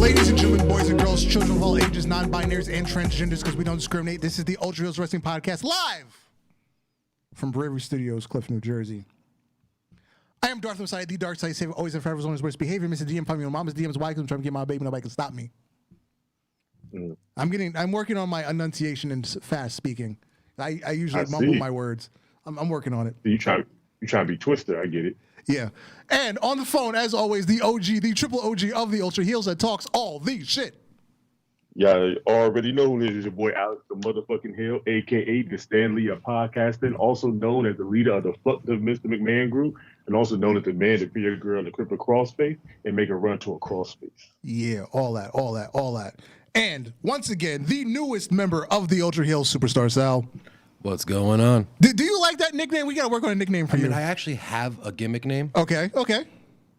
Ladies and gentlemen, boys and girls, children of all ages, non-binaries, and transgenders, because we don't discriminate, this is the Ultra Heelz Wrestling Podcast, live from Bravery Studios, Clifton, New Jersey. I am Darth Messiah, the Dark Side Savior, always and forever, on his worst behavior. Mr. DM, find me on Mama's DMs. Why? Because I'm trying to get my baby, nobody can stop me. I'm working on my enunciation and fast speaking. I usually mumble my words. I'm working on it. You try to be Twister, I get it. Yeah. And on the phone, as always, the OG, the triple OG of the Ultra Heelz that talks all the shit. Yeah, already know who it is. Your boy Alex the motherfucking Hill, a.k.a. the Stanley of podcasting, also known as the leader of the Fuck the Mr. McMahon group, and also known as the man to be a girl to cripple cross space and make her run to a cross space. Yeah, all that. And once again, the newest member of the Ultra Heelz, Superstar Sal. What's going on? Do you like that nickname? We got to work on a nickname for you. I mean, I actually have a gimmick name. Okay.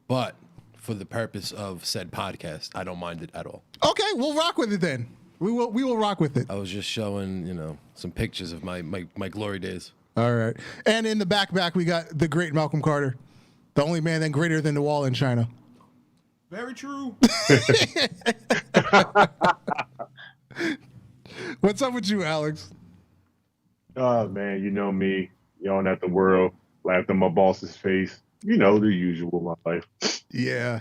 But for the purpose of said podcast, I don't mind it at all. Okay, we'll rock with it then. We will rock with it. I was just showing, some pictures of my glory days. All right. And in the back, we got the great Malcolm Carter, the only man then greater than the wall in China. Very true. What's up with you, Alex? Oh, man, you know me. Yelling at the world, laughed in my boss's face. You know, the usual, my life. Yeah.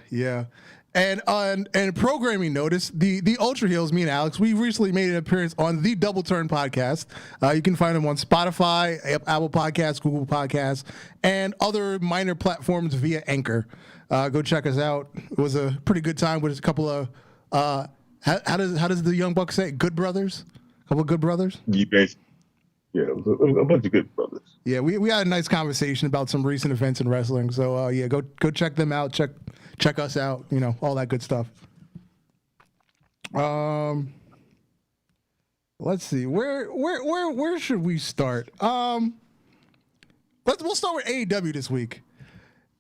And on programming notice, the Ultra Heelz, me and Alex, we recently made an appearance on the Double Turn podcast. You can find them on Spotify, Apple Podcasts, Google Podcasts, and other minor platforms via Anchor. Go check us out. It was a pretty good time with a couple of how does the Young Buck say? Good brothers? A couple of good brothers? Yeah, it was a bunch of good brothers. Yeah, we had a nice conversation about some recent events in wrestling. So go check them out. Check us out. All that good stuff. Let's see. Where should we start? We'll start with AEW this week.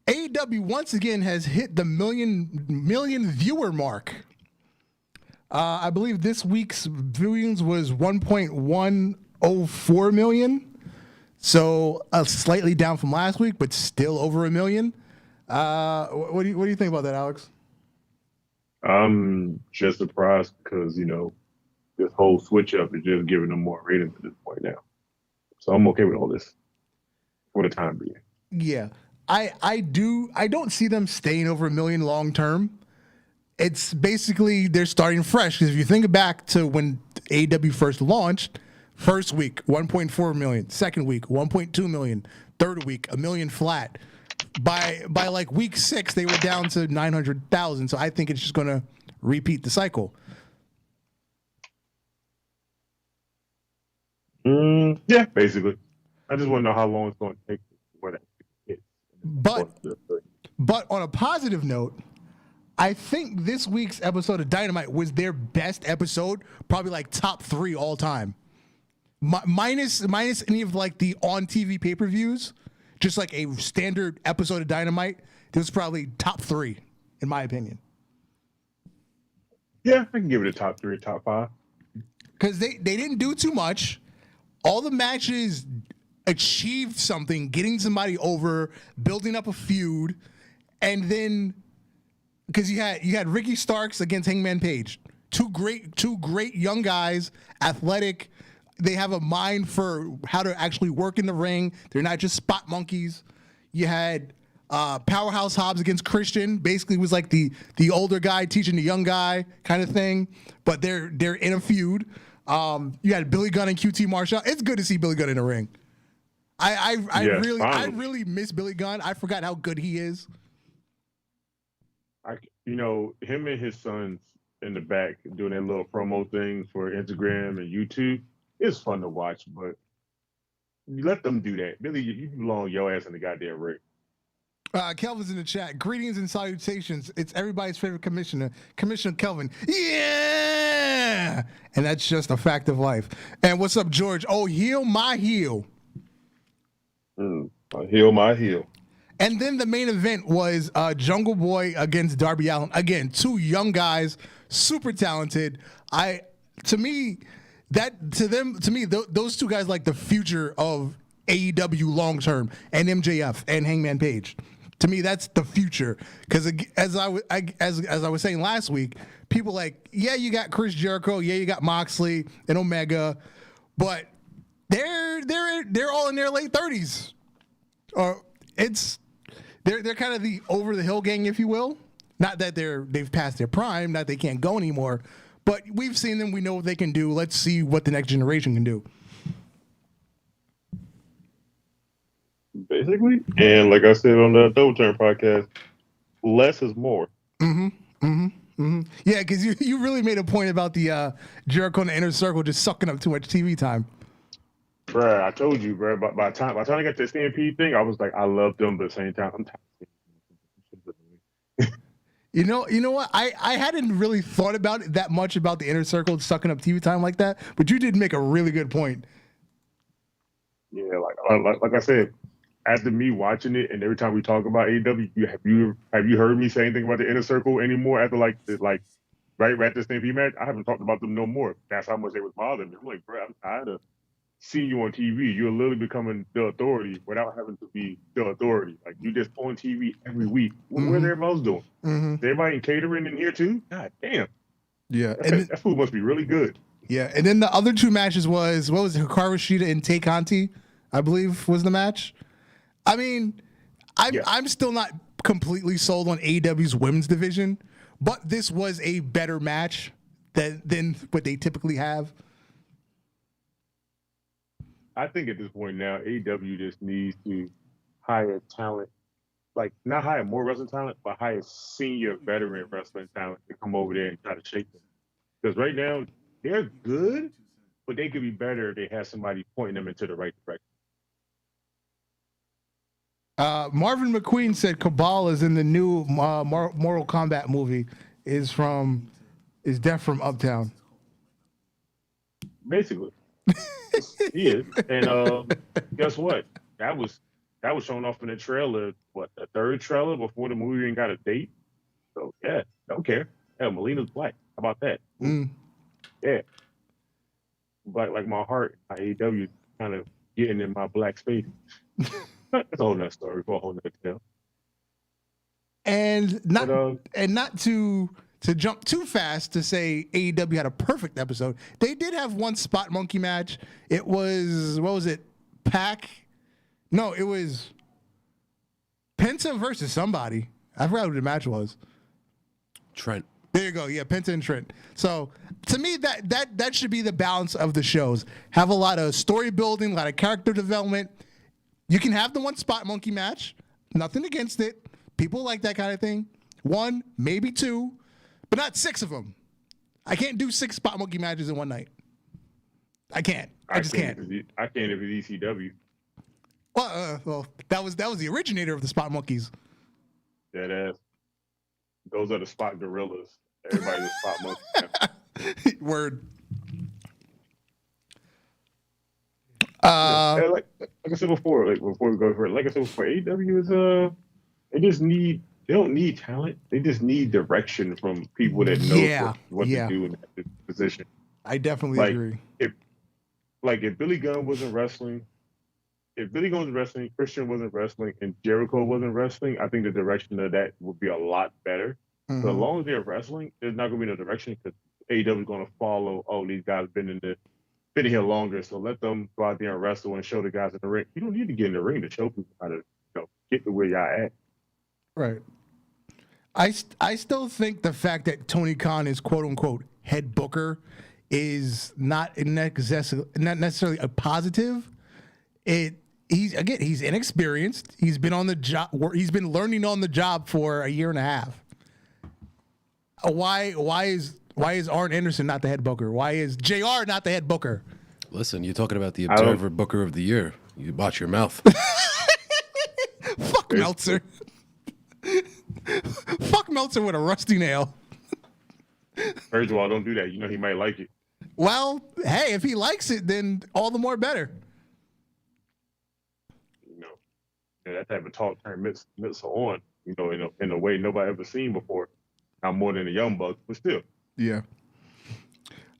AEW once again has hit the million viewer mark. I believe this week's viewings was 1.104 million. So slightly down from last week, but still over a million. What do you think about that, Alex? I'm just surprised because, this whole switch up is just giving them more ratings at this point now. So I'm okay with all this for the time being. Yeah. I don't see them staying over a million long term. It's basically they're starting fresh, because if you think back to when AEW first launched, first week 1.4 million, second week 1.2 million, third week a million flat. By like week 6 they were down to 900,000. So I think it's just going to repeat the cycle. Yeah, basically. I just want to know how long it's going to take for that to hit. But on a positive note, I think this week's episode of Dynamite was their best episode, probably like top 3 all time. Minus any of like the on TV pay-per-views, just like a standard episode of Dynamite, this was probably top 3 in my opinion. Yeah, I can give it a top 3, top 5. Because they didn't do too much. All the matches achieved something, getting somebody over, building up a feud, and then because you had Ricky Starks against Hangman Page, two great young guys, athletic. They have a mind for how to actually work in the ring. They're not just spot monkeys. You had Powerhouse Hobbs against Christian. Basically, was like the older guy teaching the young guy kind of thing. But they're in a feud. You had Billy Gunn and QT Marshall. It's good to see Billy Gunn in the ring. I really miss Billy Gunn. I forgot how good he is. Him and his sons in the back doing that little promo thing for Instagram and YouTube. It's fun to watch, but you let them do that. Billy, you belong your ass in the goddamn ring. Kelvin's in the chat. Greetings and salutations. It's everybody's favorite commissioner, Commissioner Kelvin. Yeah! And that's just a fact of life. And what's up, George? Oh, heel my heel. Heel my heel. And then the main event was Jungle Boy against Darby Allin. Again, 2 young guys, super talented. To me, those 2 guys like the future of AEW long term, and MJF and Hangman Page. To me, that's the future. Because as I was saying last week, people like, yeah, you got Chris Jericho, yeah, you got Moxley and Omega, but they're all in their late 30s. Or they're kind of the over the hill gang, if you will. Not that they've passed their prime, not that they can't go anymore, but we've seen them. We know what they can do. Let's see what the next generation can do. Basically, and like I said on the Double Turn podcast, less is more. Yeah, because you really made a point about the Jericho and the Inner Circle just sucking up too much TV time. Bruh, I told you, bruh. By the time I got to the Stampede thing, I was like, I love them, but at the same time, I'm tired. You know what? I hadn't really thought about it that much about the Inner Circle sucking up TV time like that, but you did make a really good point. Yeah, like I said, after me watching it, and every time we talk about AEW, have you heard me say anything about the Inner Circle anymore? After right at the Stampede match, I haven't talked about them no more. That's how much they was bothering me. I'm like, bro, I'm tired of seeing you on TV. You're literally becoming the authority without having to be the authority. Like, you just on TV every week. Where's everybody else doing? Is everybody in catering in here too? God damn. Yeah, That food must be really good. Yeah, and then the other two matches was, what was it, Hikaru Shida and Tay Conti, I believe was the match. I mean, I'm still not completely sold on AEW's women's division, but this was a better match than what they typically have. I think at this point now, AEW just needs to hire talent, like not hire more wrestling talent, but hire senior veteran wrestling talent to come over there and try to shake them. Because right now, they're good, but they could be better if they have somebody pointing them into the right direction. Marvin McQueen said Cabal is in the new Mortal Kombat movie. Is Def from Uptown. Basically, he is. And guess what? That was shown off in the trailer. What, the third trailer before the movie even got a date? So yeah, don't care. Hell, Melina's black. How about that? Yeah. But like my heart, my AEW kind of getting in my black space. That's a whole nother story for a whole nother tale. And not to jump too fast to say AEW had a perfect episode. They did have one spot monkey match. It was, what was it? Pac? No, it was Penta versus somebody. I forgot who the match was. Trent. There you go. Yeah, Penta and Trent. So to me, that should be the balance of the shows. Have a lot of story building, a lot of character development. You can have the one spot monkey match. Nothing against it. People like that kind of thing. One, maybe two, but not six of them. I can't do 6 spot monkey matches in one night. I can't. I just can't. I can't if it's ECW. Well, that was the originator of the spot monkeys. Dead ass. Those are the spot gorillas. Everybody's a spot monkey. Word. Like I said before, before we go further, like I said before, AEW is they don't need talent. They just need direction from people that know what to do in that position. I definitely agree. If Billy Gunn wasn't wrestling, Christian wasn't wrestling, and Jericho wasn't wrestling, I think the direction of that would be a lot better. So as long as they're wrestling, there's not going to be no direction because AEW is going to follow. Oh, these guys have been here longer, so let them go out there and wrestle and show the guys in the ring. You don't need to get in the ring to show people how to get to where y'all at. Right. I still think the fact that Tony Khan is quote unquote head booker is not necessarily a positive. He's inexperienced. He's been on the job. He's been learning on the job for a year and a half. Why is Arn Anderson not the head booker? Why is JR not the head booker? Listen, you're talking about the Observer Booker of the Year. You watch your mouth. Fuck Meltzer. Fuck Meltzer with a rusty nail. First of all, don't do that. You know he might like it. Well, hey, if he likes it, then all the more better. That type of talk turned Meltzer on, in a way nobody ever seen before. Not more than the Young Bucks, but still. Yeah.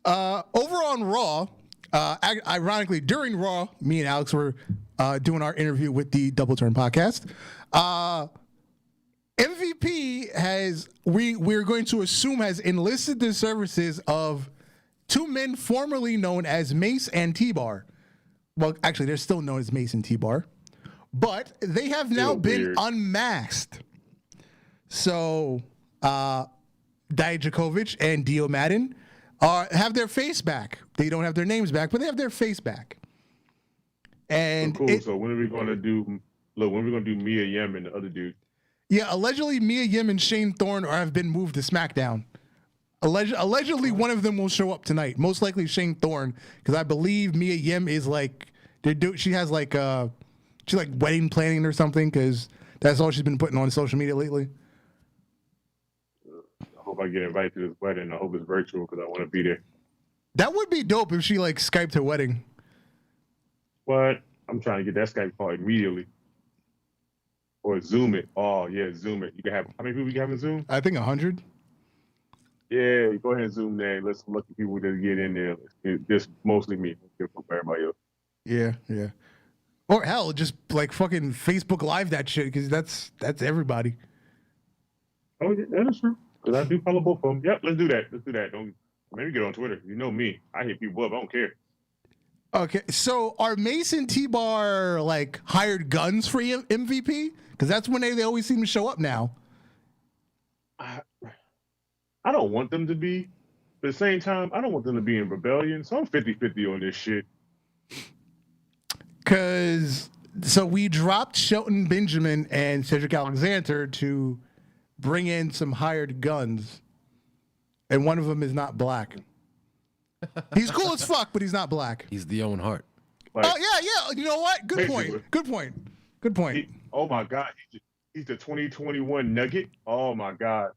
Over on Raw, ironically, during Raw, me and Alex were doing our interview with the Double Turn podcast. MVP has we're going to assume has enlisted the services of two men formerly known as Mace and T-Bar. Well, actually, they're still known as Mace and T-Bar, but they have now been unmasked. So, Dijakovic and Dio Madden have their face back. They don't have their names back, but they have their face back. And cool. So when are we going to do? Look, when are we going to do Mia Yim and the other dude? Yeah, allegedly Mia Yim and Shane Thorne have been moved to SmackDown. Allegedly, one of them will show up tonight. Most likely Shane Thorne, because I believe Mia Yim is like she has like she's like wedding planning or something, because that's all she's been putting on social media lately. I hope I get invited to this wedding. I hope it's virtual because I want to be there. That would be dope if she like Skyped her wedding. What? I'm trying to get that Skype call immediately. Or Zoom it. Oh yeah, Zoom it. You can have how many people you can have in Zoom? I think 100. Yeah, go ahead and Zoom that. Let's look at people that get in there. It's just mostly me. Don't give everybody else. Yeah. Or hell, just like fucking Facebook Live that shit, because that's everybody. Oh yeah, that is true. Because I do follow both of them. Yep, let's do that. Don't maybe get on Twitter. You know me. I hit people up. I don't care. Okay, so are Mace and T-Bar like hired guns for MVP? Because that's when they always seem to show up now. I don't want them to be, but at the same time, I don't want them to be in rebellion. So I'm 50-50 on this shit. So we dropped Shelton Benjamin and Cedric Alexander to bring in some hired guns, and one of them is not black. He's cool as fuck, but he's not black. He's the Owen Hart. Like, oh yeah. You know what? Good point. Oh my God, he's the 2021 Nugget. Oh my God.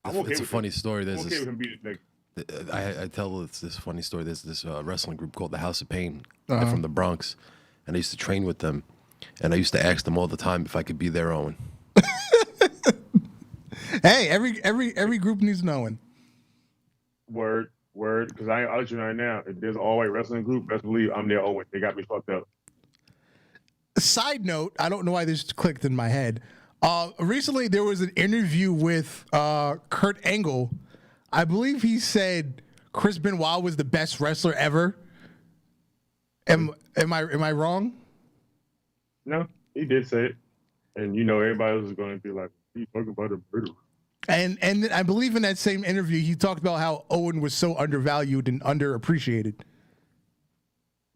It's a funny story. There's okay with him being the Nugget. I tell this funny story. There's this wrestling group called the House of Pain. They're from the Bronx, and I used to train with them, and I used to ask them all the time if I could be their Owen. Hey, every group needs an Owen. Word. Because I'll let you know right now, if there's an all-white wrestling group, best believe I'm their Owen. They got me fucked up. Side note, I don't know why this clicked in my head. Recently, there was an interview with Kurt Angle. I believe he said Chris Benoit was the best wrestler ever. Am I wrong? No, he did say it. And you know, everybody else is going to be like, he's talking about a murderer. And I believe in that same interview, he talked about how Owen was so undervalued and underappreciated.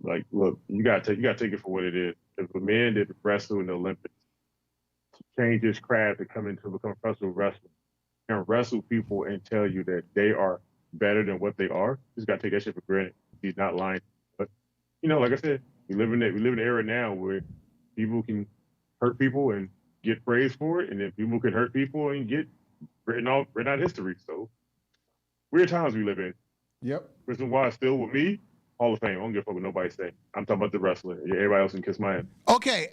Like, look, you gotta take it for what it is. If a man did wrestle in the Olympics, to change his craft to come into become a professional wrestler, and wrestle people and tell you that they are better than what they are, you just gotta take that shit for granted. He's not lying. But you know, like I said, we live in an era now where people can hurt people and get praised for it, and then people can hurt people and get written out history. So weird times we live in. Yep. Chris Benoit is still with me. Hall of Fame. I don't give a fuck what nobody say. I'm talking about the wrestler. Yeah, everybody else can kiss my ass. Okay.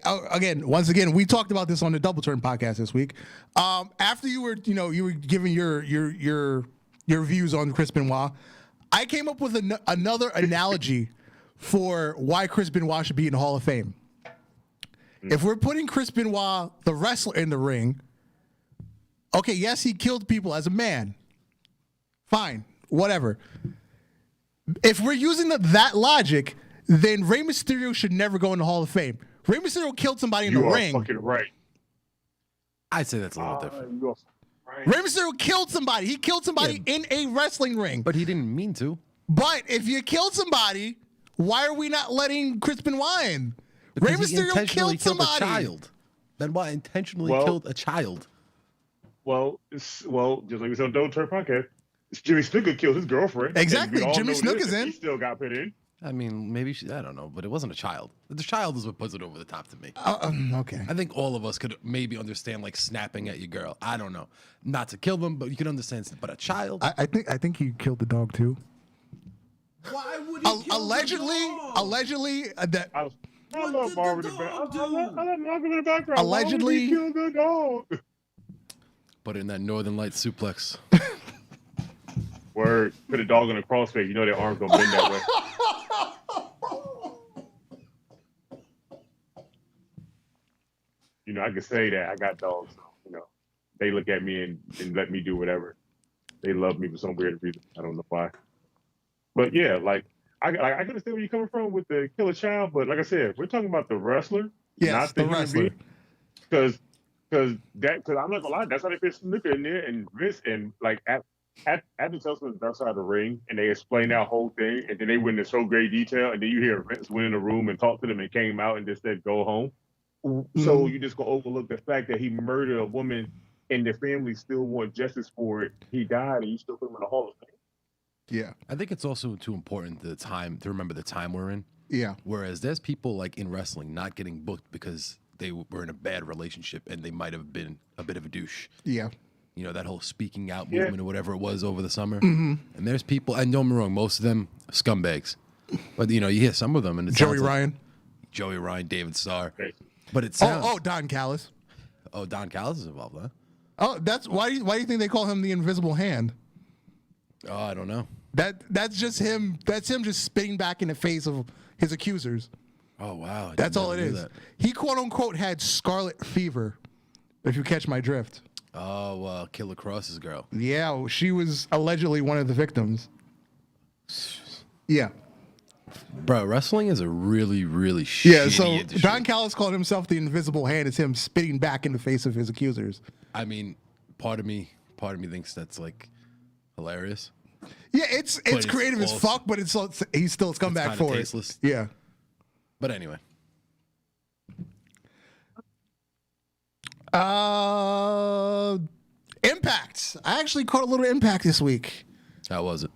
Once again, we talked about this on the Double Turn podcast this week. After you were giving your views on Chris Benoit, I came up with another analogy for why Chris Benoit should be in the Hall of Fame. If we're putting Chris Benoit, the wrestler, in the ring, okay, yes, he killed people as a man. Fine, whatever. If we're using that logic, then Rey Mysterio should never go in the Hall of Fame. Rey Mysterio killed somebody in the ring. You are fucking right. I'd say that's a little different. Right. Rey Mysterio killed somebody. He killed somebody in a wrestling ring. But he didn't mean to. But if you killed somebody, why are we not letting Chris Benoit in? Because Rey he Mysterio intentionally killed somebody. A child. Benoit intentionally killed a child. Well, just like we said on Double Turn podcast, Jimmy Snuka killed his girlfriend. Exactly. Jimmy Snuka's in. He still got put in. I mean, maybe I don't know, but it wasn't a child. The child is what puts it over the top to me. Okay. I think all of us could maybe understand like snapping at your girl. I don't know, not to kill them, but you can understand. But a child, I think he killed the dog too. Why would he kill Allegedly, that I love Marvin in the background. Allegedly, Why would he kill the dog? but in that Northern Light suplex. Word. Put a dog on a crossfade. You know their arms gonna bend that way. You you know, I can say that I got dogs. So, you know, they look at me and let me do whatever. They love me for some weird reason. I don't know why. But yeah, like I can understand where you're coming from with the killer child, but like I said, we're talking about the wrestler, Yes, not the the human wrestler. being. Because I'm not gonna lie, that's how they fit Snuka in there and Vince and like at the Telsman outside the ring and they explain that whole thing and then they went into so great detail and then you hear Vince went in the room and talked to them and came out and just said go home. So you just gonna overlook the fact that he murdered a woman and the family still want justice for it. He died and you still put him in the Hall of Fame. Yeah. I think it's also too important to remember the time we're in. Yeah. Whereas there's people like in wrestling not getting booked because they were in a bad relationship and they might have been a bit of a douche. Yeah. You know, that whole speaking out movement or whatever it was over the summer. And there's people, and don't get me wrong, most of them scumbags. But, you know, you hear some of them. And it Joey sounds like Ryan. David Starr. Right. But it sounds... Oh, Don Callis. Oh, Don Callis is involved, huh? Oh, that's why do you think they call him the Invisible Hand? Oh, I don't know. That's just him. That's him just spitting back in the face of his accusers. Oh, wow. That's all it is. He quote unquote had scarlet fever, if you catch my drift. Oh, Killer Cross's girl. Yeah, she was allegedly one of the victims. Yeah. Bro, wrestling is a really, really shitty Yeah, so industry. Don Callis called himself the Invisible Hand. It's him spitting back in the face of his accusers. I mean, part of me thinks that's like hilarious. Yeah, it's creative as fuck, but he's still a scumbag for tasteless. it. Yeah. But anyway. Impact. I actually caught a little Impact this week. How was it?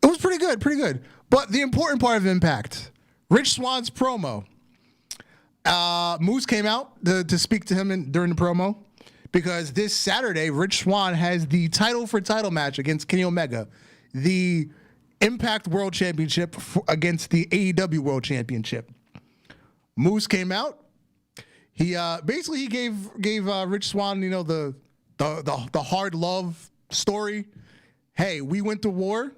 It was pretty good, pretty good. But the important part of Impact, Rich Swann's promo. Moose came out to speak to him during the promo because this Saturday, Rich Swann has the title for title match against Kenny Omega, the Impact World Championship against the AEW World Championship. Moose came out. He basically he gave Rich Swann, you know, the hard love story. Hey, we went to war.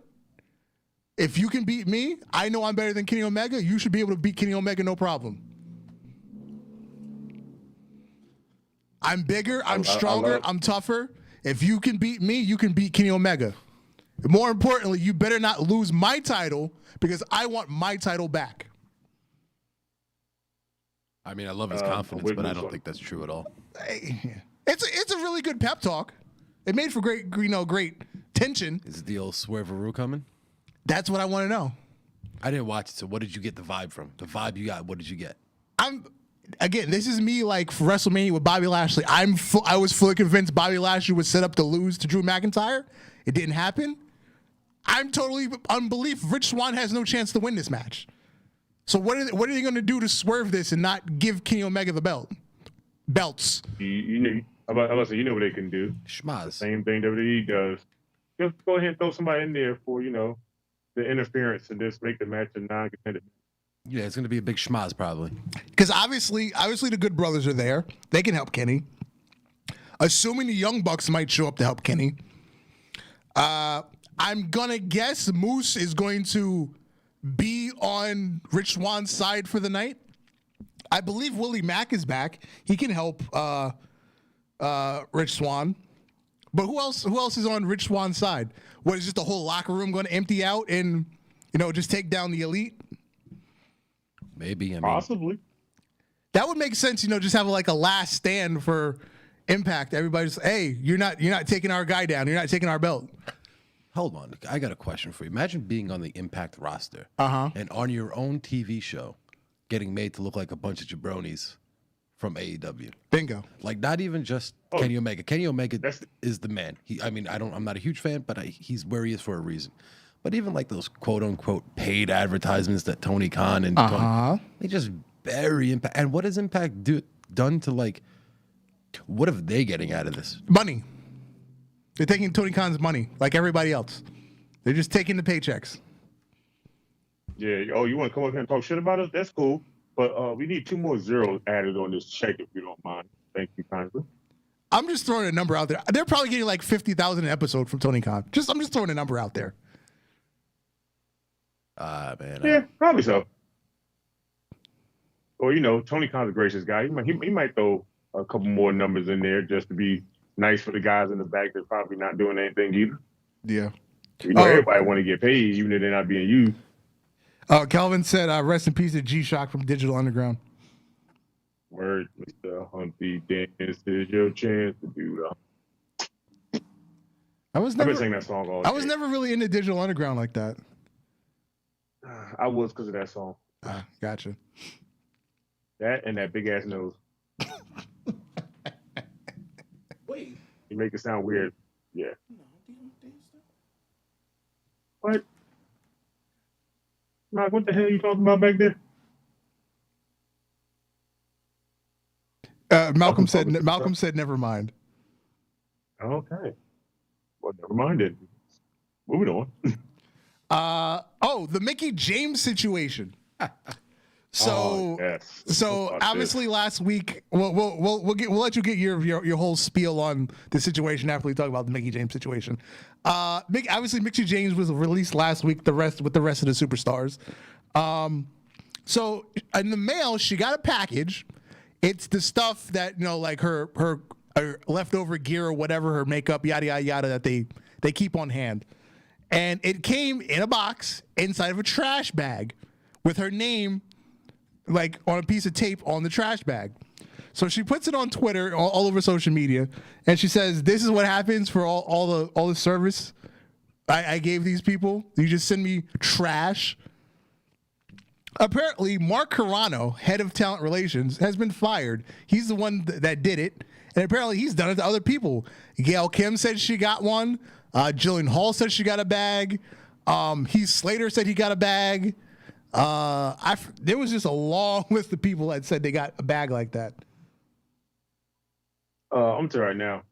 If you can beat me, I know I'm better than Kenny Omega. You should be able to beat Kenny Omega, no problem. I'm bigger, I'm stronger, I'm tougher. If you can beat me, you can beat Kenny Omega. More importantly, you better not lose my title because I want my title back. I mean, I love his confidence, but I don't think that's true at all. It's a really good pep talk. It made for great tension. Is the old Swerve coming? That's what I want to know. I didn't watch it, so what did you get the vibe from? The vibe you got, what did you get? Again, this is me like for WrestleMania with Bobby Lashley. I was fully convinced Bobby Lashley was set up to lose to Drew McIntyre. It didn't happen. I'm totally unbelief. Rich Swann has no chance to win this match. So what are they going to do to swerve this and not give Kenny Omega the belts? You know, about to say, you know what they can do. Schmaz. Same thing WWE does. Just go ahead and throw somebody in there for, you know, the interference and just make the match a non-contender. Yeah, it's going to be a big schmaz probably. Because obviously the Good Brothers are there. They can help Kenny. Assuming the Young Bucks might show up to help Kenny. I'm going to guess Moose is going to be on Rich Swann's side for the night. I believe Willie Mack is back. He can help Rich Swann. But who else is on Rich Swann's side? What, is just the whole locker room going to empty out and, you know, just take down the Elite? Maybe. I mean, Possibly. That would make sense, you know, just have like a last stand for Impact. Everybody's, hey, you're not taking our guy down. You're not taking our belt. Hold on. I got a question for you. Imagine being on the Impact roster and on your own TV show getting made to look like a bunch of jabronis from AEW. Bingo. Like, not even just Kenny Omega. Kenny Omega is the man. I'm not a huge fan, but he's where he is for a reason. But even like those quote unquote paid advertisements that Tony Khan and Tony, they just bury Impact. And what has Impact done to, like, what are they getting out of this? Money. They're taking Tony Khan's money like everybody else. They're just taking the paychecks. Yeah. Oh, you want to come up here and talk shit about us? That's cool. But we need 2 more zeros added on this check if you don't mind. Thank you kindly. I'm just throwing a number out there. They're probably getting like $50,000 an episode from Tony Khan. I'm just throwing a number out there. Man. Yeah, probably so. Or, you know, Tony Khan's a gracious guy. He might throw a couple more numbers in there just to be nice for the guys in the back that's probably not doing anything either. Yeah. You know, everybody want to get paid even if they're not being used. Calvin said, rest in peace to G-Shock from Digital Underground. Word, Mr. Humpty Dance, is your chance to do that. I've been singing that song all day. I was never really into Digital Underground like that. I was because of that song. Gotcha. That and that big ass nose. Wait. You make it sound weird. Yeah. What? Mike, what the hell are you talking about back there? Malcolm said never mind. Okay. Well, never mind it. Moving on. The Mickie James situation. So, yes. so obviously last week, we'll let you get your whole spiel on the situation after we talk about the Mickie James situation. Obviously, Mickie James was released last week. With the rest of the superstars. So in the mail, she got a package. It's the stuff that like her leftover gear or whatever, her makeup, yada yada yada, that they keep on hand, and it came in a box inside of a trash bag with her name, like on a piece of tape on the trash bag. So she puts it on Twitter, all over social media, and she says, "This is what happens for all the service I gave these people. You just send me trash." Apparently, Mark Carano, head of talent relations, has been fired. He's the one that did it, and apparently he's done it to other people. Gail Kim said she got one. Jillian Hall said she got a bag. Heath Slater said he got a bag. There was just a long list of people that said they got a bag like that. I'm telling you right now,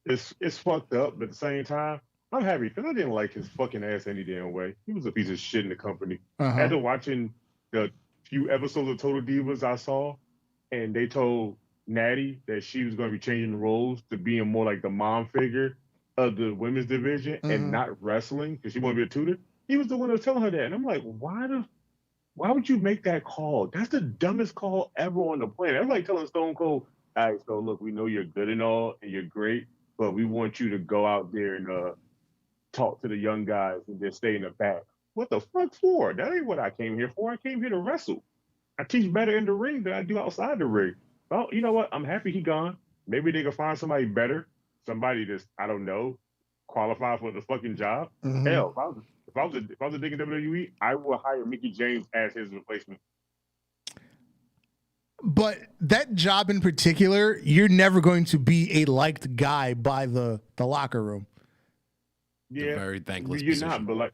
it's fucked up, but at the same time, I'm happy because I didn't like his fucking ass any damn way. He was a piece of shit in the company. After watching the few episodes of Total Divas I saw, and they told Natty that she was going to be changing the roles to being more like the mom figure of the women's division and not wrestling because she wanted to be a tutor. He was the one that was telling her that, and I'm like, why would you make that call? That's the dumbest call ever on the planet. That's like telling Stone Cold, all right, so look, we know you're good and all, and you're great, but we want you to go out there and talk to the young guys and just stay in the back. What the fuck for? That ain't what I came here for. I came here to wrestle. I teach better in the ring than I do outside the ring. Well, you know what? I'm happy he gone. Maybe they can find somebody better, somebody that's, I don't know, qualified for the fucking job. Hell, if I was a dick in WWE, I would hire Mickie James as his replacement. But that job in particular, you're never going to be a liked guy by the locker room. Yeah, very thankless you're position. not, but like,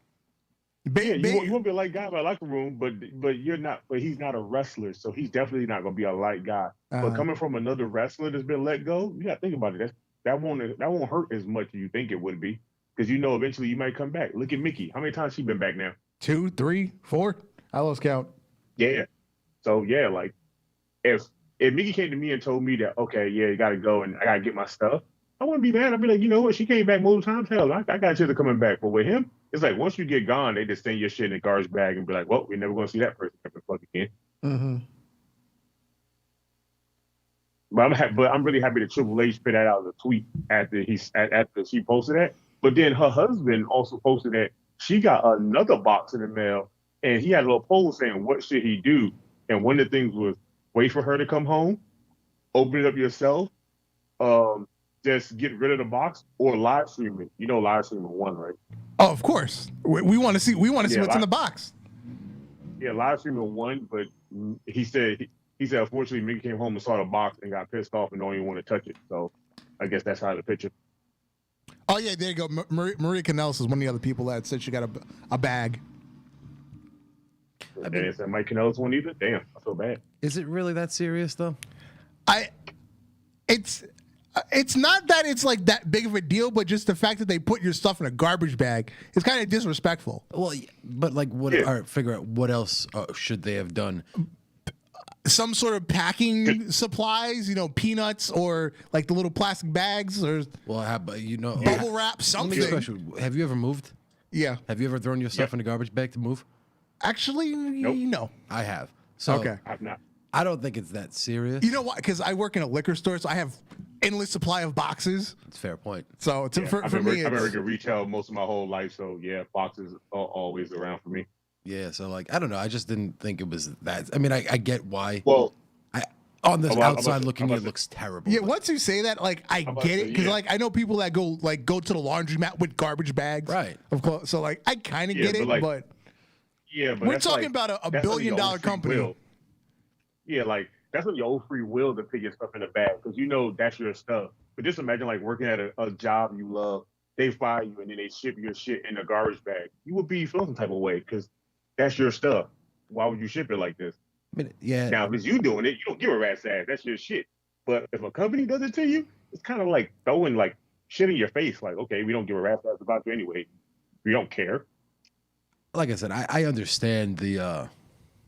you won't be a light guy by the locker room, but you're not. But he's not a wrestler, so he's definitely not going to be a light guy. But coming from another wrestler that's been let go, you got to think about it. That won't hurt as much as you think it would be, because you know eventually you might come back. Look at Mickie. How many times she been back now? 2, 3, 4. I lost count. Yeah. So yeah, like if Mickie came to me and told me that, okay, yeah, you got to go and I got to get my stuff, I wouldn't be mad. I'd be like, you know what? She came back multiple times. Hell, I got you to coming back. But with him, it's like once you get gone, they just send your shit in a garbage bag and be like, well, we're never going to see that person ever fuck again. But I'm really happy that Triple H put that out as a tweet after she posted that. But then her husband also posted that she got another box in the mail, and he had a little poll saying, what should he do? And one of the things was wait for her to come home, open it up yourself, just get rid of the box, or live stream it. You know, live streaming one, right? Oh, of course. We want to see. We want to see what's in the box. Yeah, live streaming one, but he said unfortunately Mickie came home and saw the box and got pissed off and don't even want to touch it. So I guess that's how the picture. Oh yeah, there you go. Maria Kanellis is one of the other people that said she got a bag. I mean, said Mike Kanellis one either. Damn, I feel bad. Is it really that serious though? It's not that it's like that big of a deal, but just the fact that they put your stuff in a garbage bag is kind of disrespectful. Well, but like, what? Yeah. All right, figure out what else should they have done. Some sort of packing supplies, peanuts or like the little plastic bags or bubble wrap, something. Let me ask you, have you ever moved? Yeah. Have you ever thrown your stuff in a garbage bag to move? Actually, nope. No. I have. So okay. I've not. I don't think it's that serious. You know why? Because I work in a liquor store, so I have endless supply of boxes. It's a fair point. So for me, I've been working retail most of my whole life, so yeah, boxes are always around for me. Yeah, so like I don't know. I just didn't think it was that. I mean, I get why. Well, on the outside looking, it looks terrible. Yeah, once you say that, like I get it, because like I know people that go to the laundromat with garbage bags, right? Of course, so like I kind of get it, but we're talking about a $1 billion company. Will. Yeah, like that's when your own free will to pick your stuff in the bag because you know that's your stuff. But just imagine like working at a job you love, they fire you and then they ship your shit in a garbage bag. You would be feeling some type of way because that's your stuff. Why would you ship it like this? I mean, yeah. Now, if it's you doing it, you don't give a rat's ass. That's your shit. But if a company does it to you, it's kind of like throwing like shit in your face. Like, okay, we don't give a rat's ass about you anyway. We don't care. Like I said, I understand the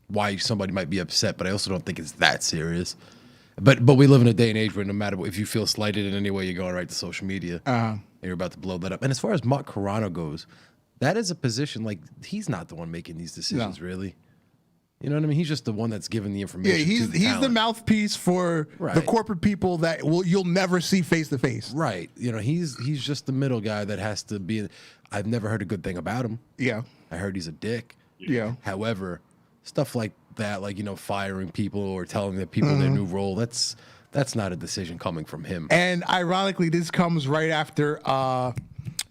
why somebody might be upset, but I also don't think it's that serious. But we live in a day and age where no matter what, if you feel slighted in any way, you're going right to social media. And you're about to blow that up. And as far as Mark Carrano goes, that is a position like he's not the one making these decisions, really. You know what I mean? He's just the one that's giving the information. Yeah, he's the mouthpiece for the corporate people that you'll never see face to face. Right. You know, he's just the middle guy that has to be. I've never heard a good thing about him. Yeah. I heard he's a dick. Yeah. However, stuff like that, like, you know, firing people or telling the people their new role, that's not a decision coming from him. And ironically, this comes right after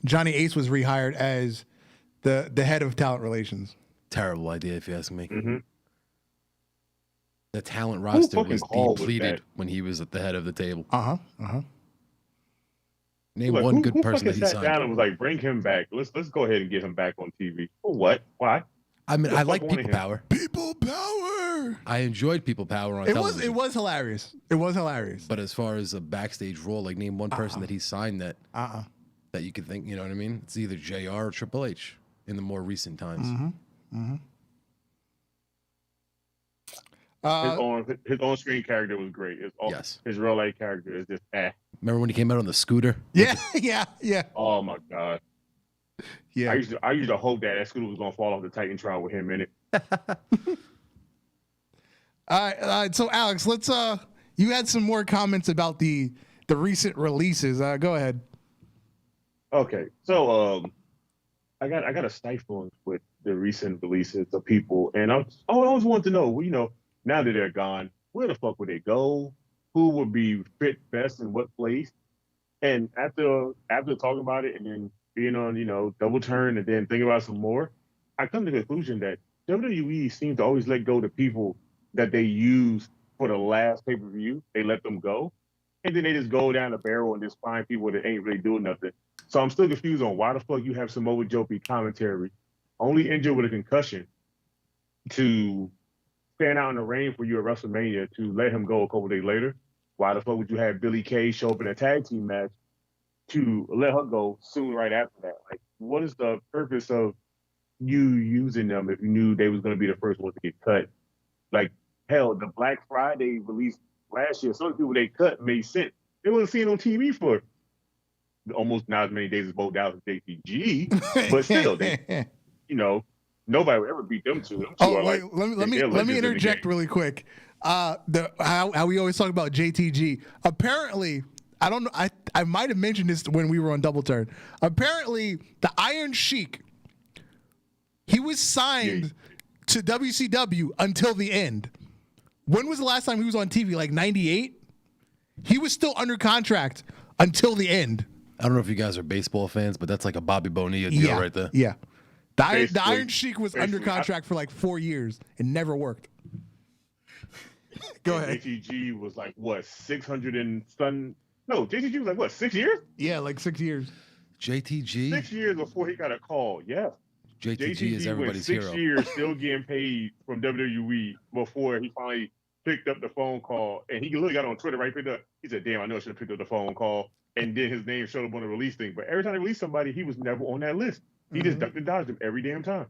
Johnny Ace was rehired as the head of talent relations. Terrible idea, if you ask me. Mm-hmm. The talent roster was depleted when he was at the head of the table. Name one good person that he signed. Down and was like, bring him back. Let's go ahead and get him back on TV. For what? Why? I mean, I like People Power. People Power. I enjoyed People Power on television. It was hilarious. It was hilarious. But as far as a backstage role, like name one person that he signed that you could think, you know what I mean? It's either JR or Triple H in the more recent times. His on-screen character was great. His real life character is just Remember when he came out on the scooter? Yeah. Oh my god. Yeah. I used to hope that scooter was gonna fall off the Titantron with him in it. All right. So Alex, let's you had some more comments about the recent releases. Go ahead. Okay, so I got a stifle with the recent releases of people, and I always wanted to know, you know, now that they're gone, where the fuck would they go? Who would be fit best in what place? And after talking about it and then being on, you know, Double Turn and then thinking about some more, I come to the conclusion that WWE seems to always let go of the people that they use for the last pay-per-view. They let them go. And then they just go down the barrel and just find people that ain't really doing nothing. So I'm still confused on why the fuck you have Samoa Joe be commentary, only injured with a concussion, to stand out in the rain for you at WrestleMania to let him go a couple days later. Why the fuck would you have Billie Kay show up in a tag team match to let her go soon right after that? Like, what is the purpose of you using them if you knew they was going to be the first one to get cut? Like, hell, the Black Friday release last year, some people they cut made sense. They wasn't seen on TV for almost not as many days as Bo Dallas and JTG, but still, they, you know, nobody would ever beat them two. Wait, let me interject really quick. How we always talk about JTG. Apparently, I don't know. I might have mentioned this when we were on Double Turn. Apparently, the Iron Sheik, he was signed to WCW until the end. When was the last time he was on TV? Like 98? He was still under contract until the end. I don't know if you guys are baseball fans, but that's like a Bobby Bonilla deal right there. Yeah. The Iron Sheik was under contract for like 4 years and never worked. Go ahead. JTG was like, what, 600 and some? No, JTG was like, what, 6 years? Yeah, like 6 years. JTG? 6 years before he got a call, yeah. JTG is everybody's hero. 6 years still getting paid from WWE before he finally picked up the phone call. And he literally got on Twitter, right? He said, damn, I know I should have picked up the phone call. And then his name showed up on the release thing. But every time they released somebody, he was never on that list. He just ducked and dodged him every damn time.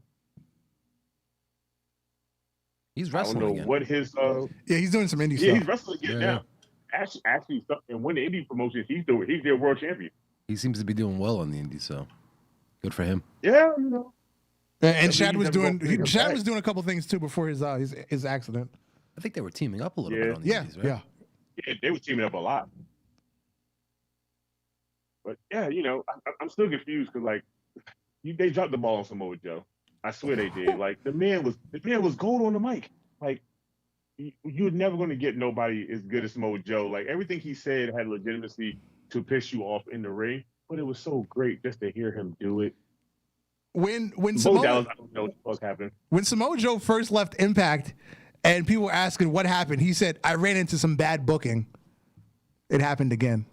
He's wrestling I don't know again. what his... yeah, he's doing some indie stuff. Yeah, he's wrestling again now. Actually, and when the indie promotions, he's their world champion. He seems to be doing well on the indies, so good for him. Yeah, you know. And Shad was doing a couple things too before his accident. I think they were teaming up a little bit on the Yeah, Indies, right? Yeah, they were teaming up a lot. But yeah, I'm still confused because like they dropped the ball on Samoa Joe. I swear they did. Like the man was gold on the mic. Like you're never going to get nobody as good as Samoa Joe. Like everything he said had legitimacy to piss you off in the ring, but it was so great just to hear him do it. When Samoa, I don't know what the fuck happened. When Samoa Joe first left Impact, and people were asking what happened, he said, "I ran into some bad booking. It happened again."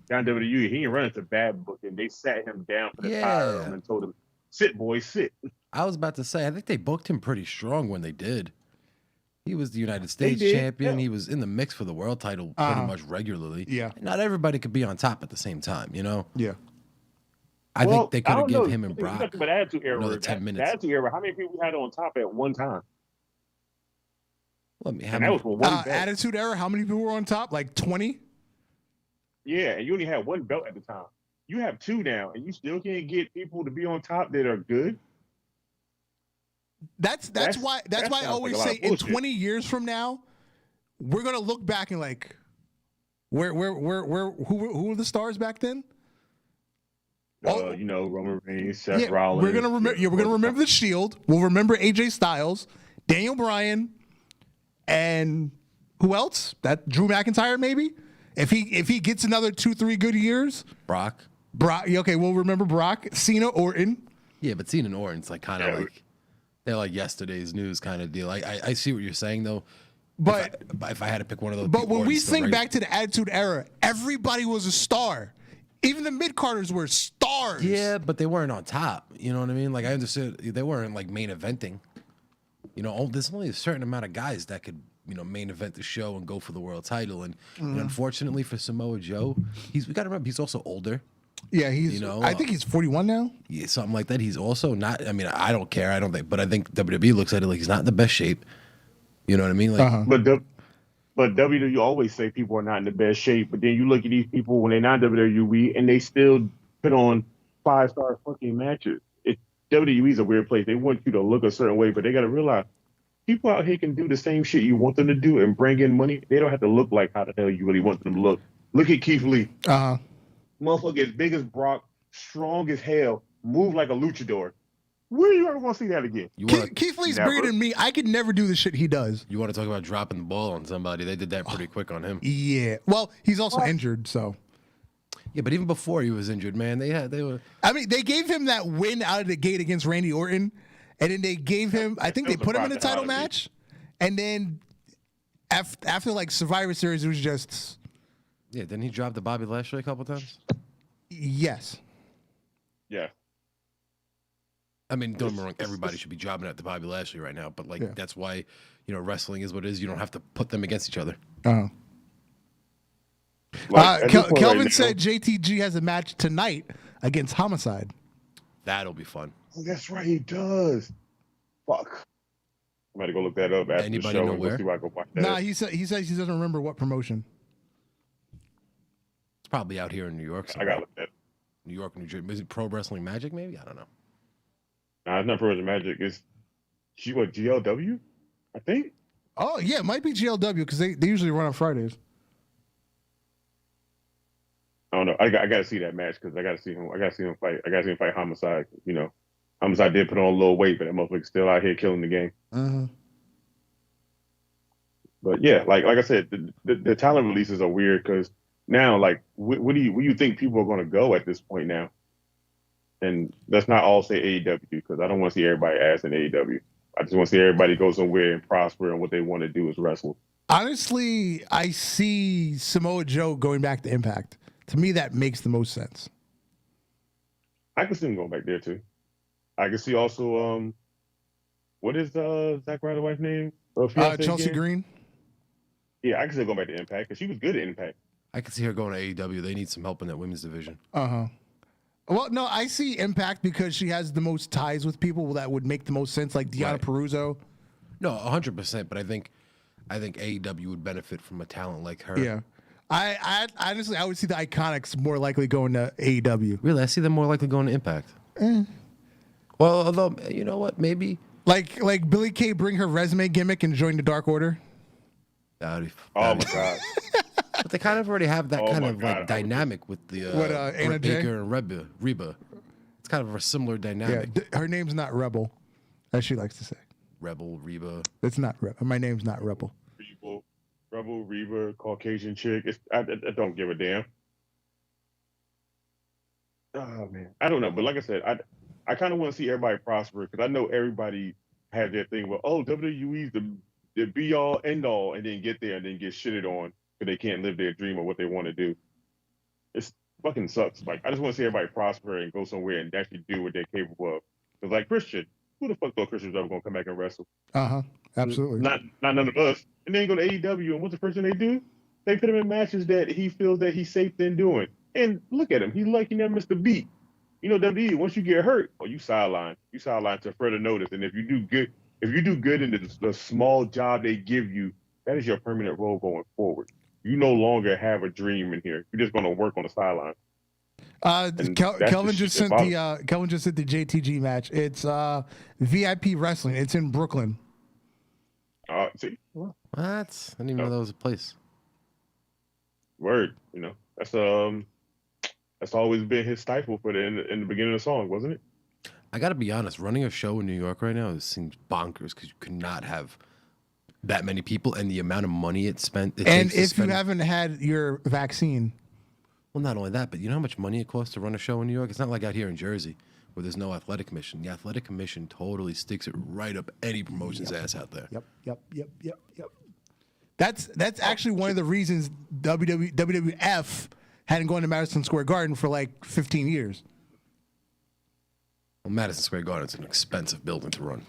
Down WWE, he didn't run into bad booking. They sat him down for the tire and told him, "Sit, boy, sit." I was about to say, I think they booked him pretty strong when they did. He was the United States champion. Yeah. He was in the mix for the world title pretty much regularly. Yeah. And not everybody could be on top at the same time, Yeah. I think they could have given him and Brock another 10 minutes. The Attitude Era, how many people had on top at one time? Attitude Era, how many people were on top? Like 20? Yeah, and you only had one belt at the time. You have two now, and you still can't get people to be on top that are good. That's why I always say in 20 years from now, we're gonna look back and like, who were the stars back then? Roman Reigns, Seth Rollins. We're gonna remember the Shield. We'll remember AJ Styles, Daniel Bryan, and who else? That Drew McIntyre maybe. If he gets another 2-3 good years, Brock. Okay, we'll remember Brock, Cena, Orton. Yeah, but Cena and Orton's like kind of like they're like yesterday's news kind of deal. I see what you're saying though. But if I had to pick one of those, but when we think back to the Attitude Era, everybody was a star. Even the mid-carders were stars. Yeah, but they weren't on top. You know what I mean? Like I understood they weren't like main eventing. There's only a certain amount of guys that could main event the show and go for the world title. And unfortunately for Samoa Joe, we got to remember he's also older. Yeah, I think he's 41 now. Yeah, something like that. He's also not. I mean, I don't care. I don't think, but I think WWE looks at it like he's not in the best shape. You know what I mean? Like, but WWE always say people are not in the best shape. But then you look at these people when they're not WWE and they still put on 5-star fucking matches. WWE's a weird place. They want you to look a certain way, but they got to realize people out here can do the same shit you want them to do and bring in money. They don't have to look like how the hell you really want them to look. Look at Keith Lee. Motherfucker as big as Brock, strong as hell, move like a luchador. Where you ever want to see that again? Keith Lee's bigger than me. I could never do the shit he does. You want to talk about dropping the ball on somebody? They did that pretty quick on him. Yeah. Well, he's also injured, so. Yeah, but even before he was injured, man, they were. I mean, they gave him that win out of the gate against Randy Orton, and then they gave him. I think they put him in a title match, and then after like Survivor Series, it was just. Yeah, didn't he drop the Bobby Lashley a couple times? Yes. Yeah. I mean, don't get me wrong, everybody should be jobbing at the Bobby Lashley right now, but that's why, wrestling is what it is. You don't have to put them against each other. Kelvin said JTG has a match tonight against Homicide. That'll be fun. Oh, that's right, he does. Fuck. I'm going to go look that up after Anybody the show. know where? See where I can watch that. Nah, he says he doesn't remember what promotion. It's probably out here in New York. I got to look that up. New York, New Jersey. Is it Pro Wrestling Magic, maybe? I don't know. Nah, it's not Pro Wrestling Magic. It's GLW, I think. Oh, yeah, it might be GLW because they usually run on Fridays. I don't know. I got to see that match because I got to see him. I got to see him fight. I got to see him fight Homicide. Homicide did put on a little weight, but that motherfucker's still out here killing the game. But yeah, like I said, the talent releases are weird because now, like, where do you think people are going to go at this point now? And let's not all say AEW because I don't want to see everybody ass in AEW. I just want to see everybody go somewhere and prosper, and what they want to do is wrestle. Honestly, I see Samoa Joe going back to Impact. To me, that makes the most sense. I can see him going back there too. I can see also, what is Zack Ryder's wife's name? Chelsea Green. Yeah, I can see her going back to Impact because she was good at Impact. I can see her going to AEW. They need some help in that women's division. Well, no, I see Impact because she has the most ties with people that would make the most sense, like Deonna Purrazzo. No, 100%. But I think AEW would benefit from a talent like her. Yeah. I honestly, I would see the Iconics more likely going to AEW. Really? I see them more likely going to Impact. Well, although, you know what? Maybe Like Billie Kay bring her resume gimmick and join the Dark Order. Oh my god! But they kind of already have that kind of like dynamic with the Anna Britt Jay? Baker and Reba. It's kind of a similar dynamic. Yeah, her name's not Rebel, as she likes to say. Rebel, Reba. It's not Rebel. My name's not Rebel. Rebel, Reba, Caucasian chick. I don't give a damn. Oh man, I don't know, but like I said, I kind of want to see everybody prosper because I know everybody has their thing. Well, WWE's the be all end all, and then get there and then get shitted on because they can't live their dream of what they want to do. It's fucking sucks. Like I just want to see everybody prosper and go somewhere and actually do what they're capable of. Because like Christian, who the fuck thought Christian was ever gonna come back and wrestle? Absolutely. Not none of us. And then go to AEW, and what's the first thing they do? They put him in matches that he feels that he's safe in doing. And look at him. He's liking that Mr. B. You know, WWE, once you get hurt, you sideline. You sideline to further notice. And if you do good in the small job they give you, that is your permanent role going forward. You no longer have a dream in here. You're just going to work on the sideline. Kelvin just sent the JTG match. It's VIP wrestling. It's in Brooklyn. See, What? I didn't even know that was a place. Word. You know, that's always been his stifle for in the beginning of the song, wasn't it? I got to be honest. Running a show in New York right now, it seems bonkers because you could not have that many people and the amount of money it spent. And if you haven't had your vaccine. Well, not only that, but you know how much money it costs to run a show in New York? It's not like out here in Jersey where there's no athletic commission. The athletic commission totally sticks it right up any promotion's ass out there. Yep. That's actually one of the reasons WWF hadn't gone to Madison Square Garden for like 15 years. Well, Madison Square Garden's an expensive building to run.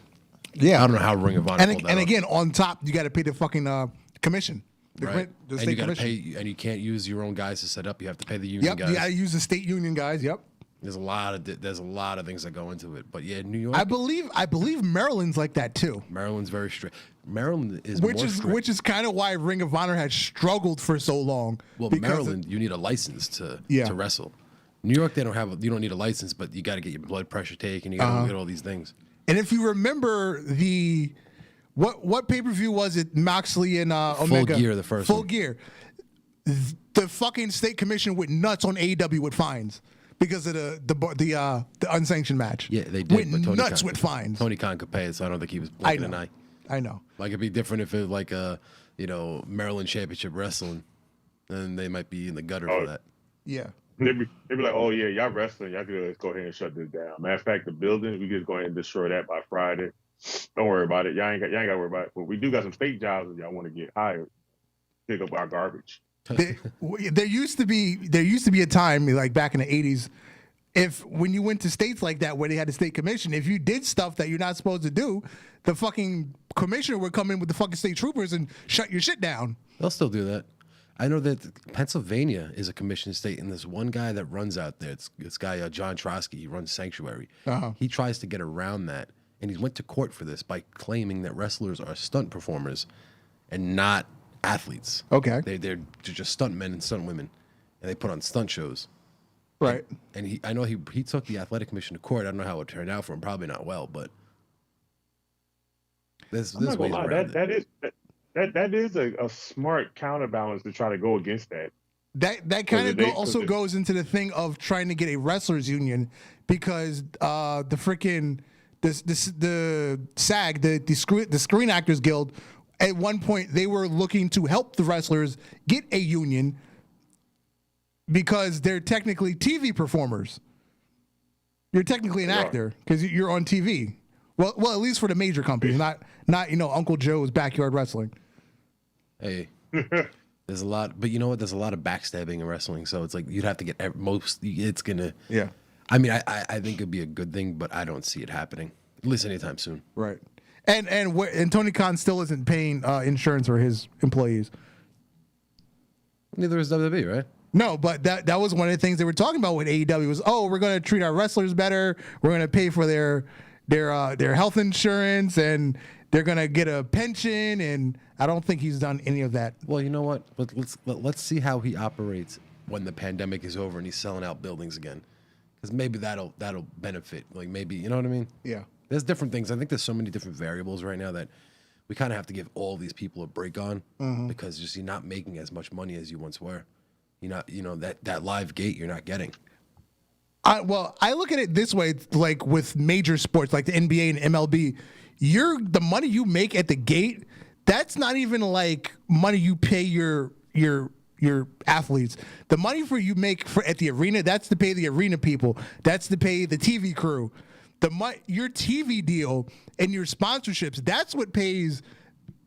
Yeah. I don't know how Ring of Honor pulled that and off. again, on top, you got to pay the fucking commission. Right. The And state you got to commission. pay, and you can't use your own guys to set up. You have to pay the union Yep, guys. you got to use the state union guys. Yep. There's a lot of things that go into it. But yeah, New York. I believe Maryland's like that too. Maryland's very strict. Maryland is Which is kind of why Ring of Honor had struggled for so long. Well, Maryland, you need a license to wrestle. New York, you don't need a license, but you got to get your blood pressure taken. You got to get all these things. And if you remember what pay-per-view was it? Moxley and Omega. Full Gear, the first Full one. Gear. The fucking state commission went nuts on AEW with fines because of the unsanctioned match. Yeah, they did. Went nuts with fines. Tony Khan could pay it, so I don't think he was blinking an eye. I know. Like it'd be different if it was like Maryland Championship Wrestling, then they might be in the gutter for that. Yeah. They'd be like, oh yeah, y'all wrestling, y'all could just go ahead and shut this down. Matter of fact, the building, we just go ahead and destroy that by Friday. Don't worry about it. Y'all ain't got to worry about it. But we do got some state jobs if y'all want to get hired. Pick up our garbage. There used to be a time like back in the 80s, when you went to states like that where they had a state commission, if you did stuff that you're not supposed to do, the fucking commissioner would come in with the fucking state troopers and shut your shit down. They'll still do that. I know that Pennsylvania is a commission state, and there's one guy that runs out there. It's this guy, John Trotsky. He runs Sanctuary. He tries to get around that, and he went to court for this by claiming that wrestlers are stunt performers and not athletes. Okay. They're just stunt men and stunt women, and they put on stunt shows. Right. And I know he took the athletic commission to court. I don't know how it turned out for him. Probably not well, but there's ways around it. That is a smart counterbalance to try to go against that. That kind of also goes into the thing of trying to get a wrestlers union because the SAG, the Screen Actors Guild, at one point they were looking to help the wrestlers get a union because they're technically TV performers. You're technically an actor because you're on TV. Well, at least for the major companies, not Uncle Joe's Backyard Wrestling. Hey, there's a lot, but you know what? There's a lot of backstabbing in wrestling, so it's like you'd have to get it's gonna. Yeah. I mean, I think it'd be a good thing, but I don't see it happening at least anytime soon. Right. And Tony Khan still isn't paying insurance for his employees. Neither is WWE, right? No, but that was one of the things they were talking about with AEW was, we're going to treat our wrestlers better. We're going to pay for their health insurance and they're going to get a pension. And I don't think he's done any of that. Well, you know what? Let's see how he operates when the pandemic is over and he's selling out buildings again. Because maybe that'll benefit. Like maybe, you know what I mean? Yeah. There's different things. I think there's so many different variables right now that we kind of have to give all these people a break on because just you're not making as much money as you once were. You're not, that live gate you're not getting. I look at it this way, like with major sports like the NBA and MLB, the money you make at the gate, that's not even like money you pay your athletes. The money you make at the arena, that's to pay the arena people. That's to pay the TV crew. Your TV deal and your sponsorships, that's what pays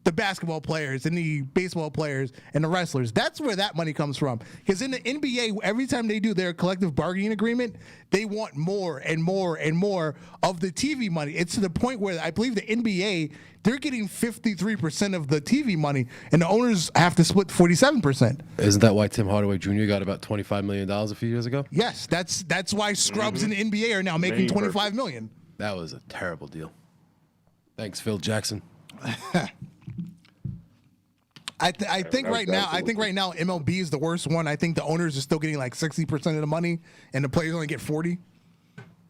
the basketball players and the baseball players and the wrestlers. That's where that money comes from. Because in the NBA, every time they do their collective bargaining agreement, they want more and more and more of the TV money. It's to the point where I believe the NBA, they're getting 53% of the TV money, and the owners have to split 47%. Isn't that why Tim Hardaway Jr. got about $25 million a few years ago? Yes, that's why scrubs in the NBA are now making $25 million. That was a terrible deal. Thanks, Phil Jackson. I think right now MLB is the worst one. I think the owners are still getting like 60% of the money, and the players only get 40%.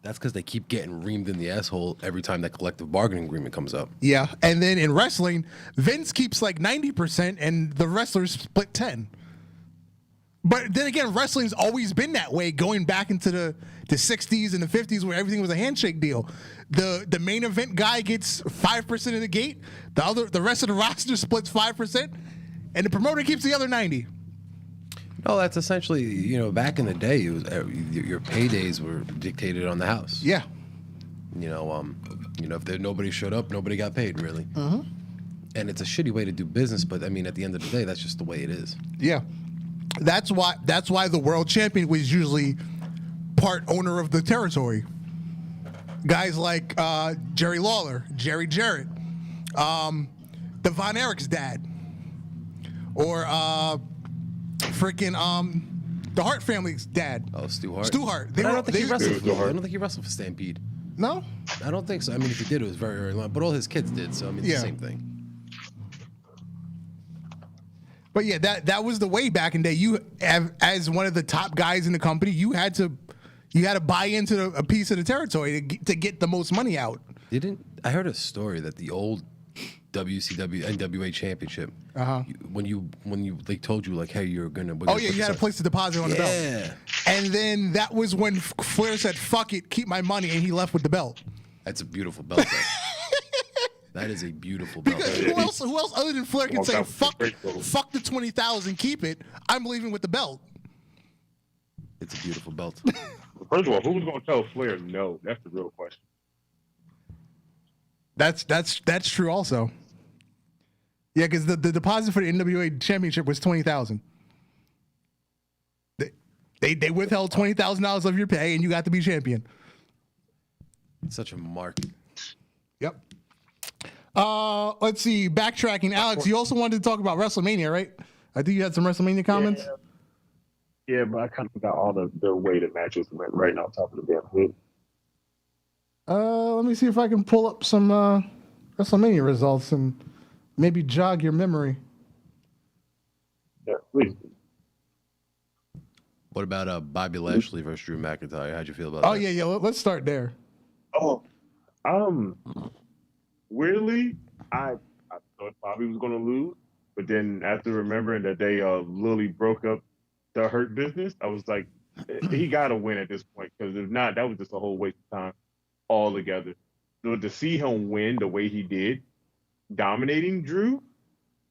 That's because they keep getting reamed in the asshole every time that collective bargaining agreement comes up. Yeah, and then in wrestling, Vince keeps like 90%, and the wrestlers split 10%. But then again, wrestling's always been that way, going back into the 60s and the 50s, where everything was a handshake deal. The main event guy gets 5% of the gate. The rest of the roster splits 5%, and the promoter keeps the other 90%. No, that's essentially, back in the day, it was your paydays were dictated on the house. Yeah. If nobody showed up, nobody got paid, really. And it's a shitty way to do business, but I mean, at the end of the day, that's just the way it is. Yeah. That's why the world champion was usually part owner of the territory. Guys like Jerry Lawler, Jerry Jarrett, the Von Erich's dad, or the Hart family's dad. Oh, Stu Hart. Stu Hart. I don't think he wrestled for Stampede. No? I don't think so. I mean, if he did, it was very, very long. But all his kids did, so I mean, it's the same thing. But yeah, that was the way back in the day. You, as one of the top guys in the company, you had to buy into a piece of the territory to get the most money out. I heard a story that the old WCW NWA championship, when they told you like, hey, you had a place to deposit on the belt. And then that was when Flair said, fuck it, keep my money, and he left with the belt. That's a beautiful belt. That is a beautiful belt. Because who else other than Flair can say, fuck the 20,000, keep it, I'm leaving with the belt. It's a beautiful belt. First of all, who was going to tell Flair no? That's the real question. That's true also. Yeah, because the deposit for the NWA championship was $20,000. They withheld $20,000 of your pay, and you got to be champion. It's such a mark. Yep. Let's see. Backtracking, Alex. You also wanted to talk about WrestleMania, right? I think you had some WrestleMania comments. Yeah, but I kind of forgot all the way the matches went right now on top of the damn head. Let me see if I can pull up some WrestleMania results and maybe jog your memory. Yeah, please. What about Bobby Lashley versus Drew McIntyre? How'd you feel about that? Oh, yeah. Let's start there. Oh, weirdly, I thought Bobby was going to lose, but then after remembering that they literally broke up the Hurt Business, I was like, he got to win at this point, because if not, that was just a whole waste of time altogether. So to see him win the way he did, dominating Drew,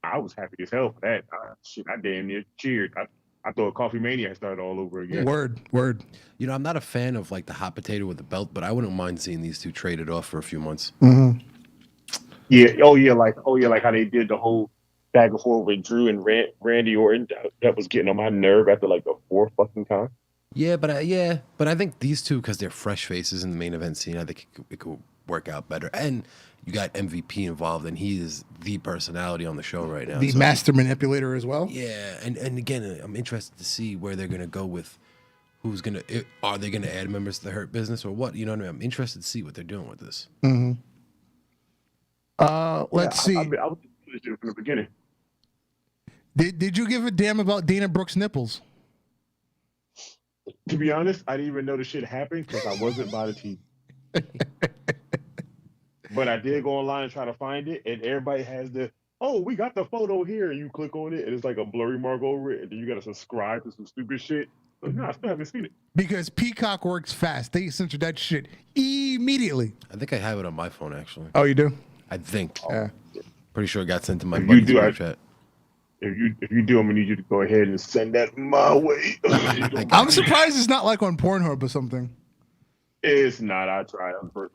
I was happy as hell for that. I damn near cheered. I thought Coffee Mania started all over again. Word. I'm not a fan of like the hot potato with the belt, but I wouldn't mind seeing these two traded off for a few months. Mm-hmm. Yeah. Oh yeah. Like how they did the whole back and forth with Drew and Randy Orton. That was getting on my nerve after like the fourth fucking time. Yeah, but I think these two, because they're fresh faces in the main event scene, I think it could work out better. And you got MVP involved, and he is the personality on the show right now. The master manipulator as well. Yeah, and again, I'm interested to see where they're gonna go with are they gonna add members to the Hurt Business or what? You know what I mean? I'm interested to see what they're doing with this. Mm-hmm. Let's see. I was from the beginning. Did you give a damn about Dana Brooke's nipples? To be honest, I didn't even know the shit happened because I wasn't by the TV. But I did go online and try to find it, and everybody has we got the photo here, and you click on it, and it's like a blurry mark over it, and then you got to subscribe to some stupid shit. But no, I still haven't seen it. Because Peacock works fast. They censored that shit immediately. I think I have it on my phone, actually. Oh, you do? I think. Yeah. Pretty sure it got sent to my buddy's group chat. If you do, I'm gonna need you to go ahead and send that my way. I'm surprised it's not like on Pornhub or something. It's not. I tried. I'm the first.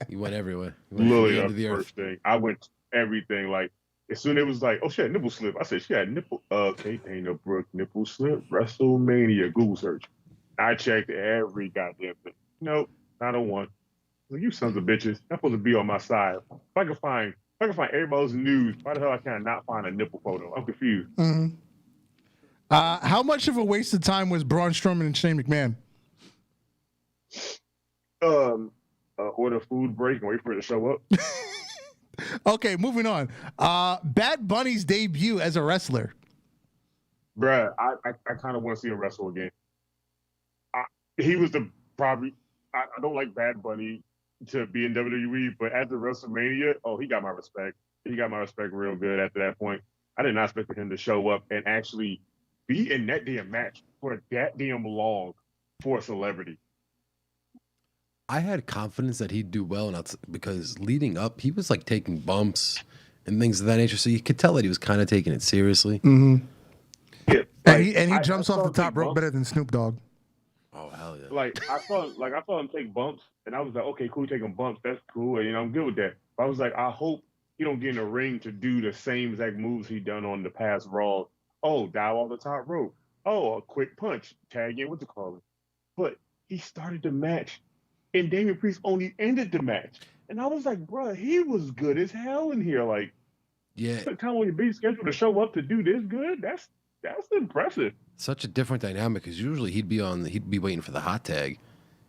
You went everywhere. Literally, that's the first thing. I went to everything. Like as soon as it was like, oh, she had nipple slip. I said she had nipple. Kate Dana Brooke nipple slip. WrestleMania Google search. I checked every goddamn thing. Nope, not a one. Well, you sons of bitches. I'm supposed to be on my side. If I can find everybody's news, why the hell I can't not find a nipple photo? I'm confused. Mm-hmm. How much of a waste of time was Braun Strowman and Shane McMahon? Order food break and wait for it to show up. Okay, moving on. Bad Bunny's debut as a wrestler. Bruh, I kind of want to see him wrestle again. He was I don't like Bad Bunny to be in WWE, but after WrestleMania, he got my respect. He got my respect real good after that point. I did not expect for him to show up and actually be in that damn match for that damn long for a celebrity. I had confidence that he'd do well, because leading up, he was like taking bumps and things of that nature, so you could tell that he was kind of taking it seriously. Mm-hmm. Yeah, and he jumps off the top rope better than Snoop Dogg. Oh hell yeah! Like I saw him take bumps, and I was like, okay, cool, taking bumps, that's cool, and I'm good with that. But I was like, I hope he don't get in the ring to do the same exact moves he done on the past Raw. Oh, dive off the top rope. Oh, a quick punch, tag in with the caller. But he started the match, and Damian Priest only ended the match, and I was like, bro, he was good as hell in here. Like, yeah, took time on your busy schedule to show up to do this good. That's impressive. Such a different dynamic, because usually he'd be waiting for the hot tag,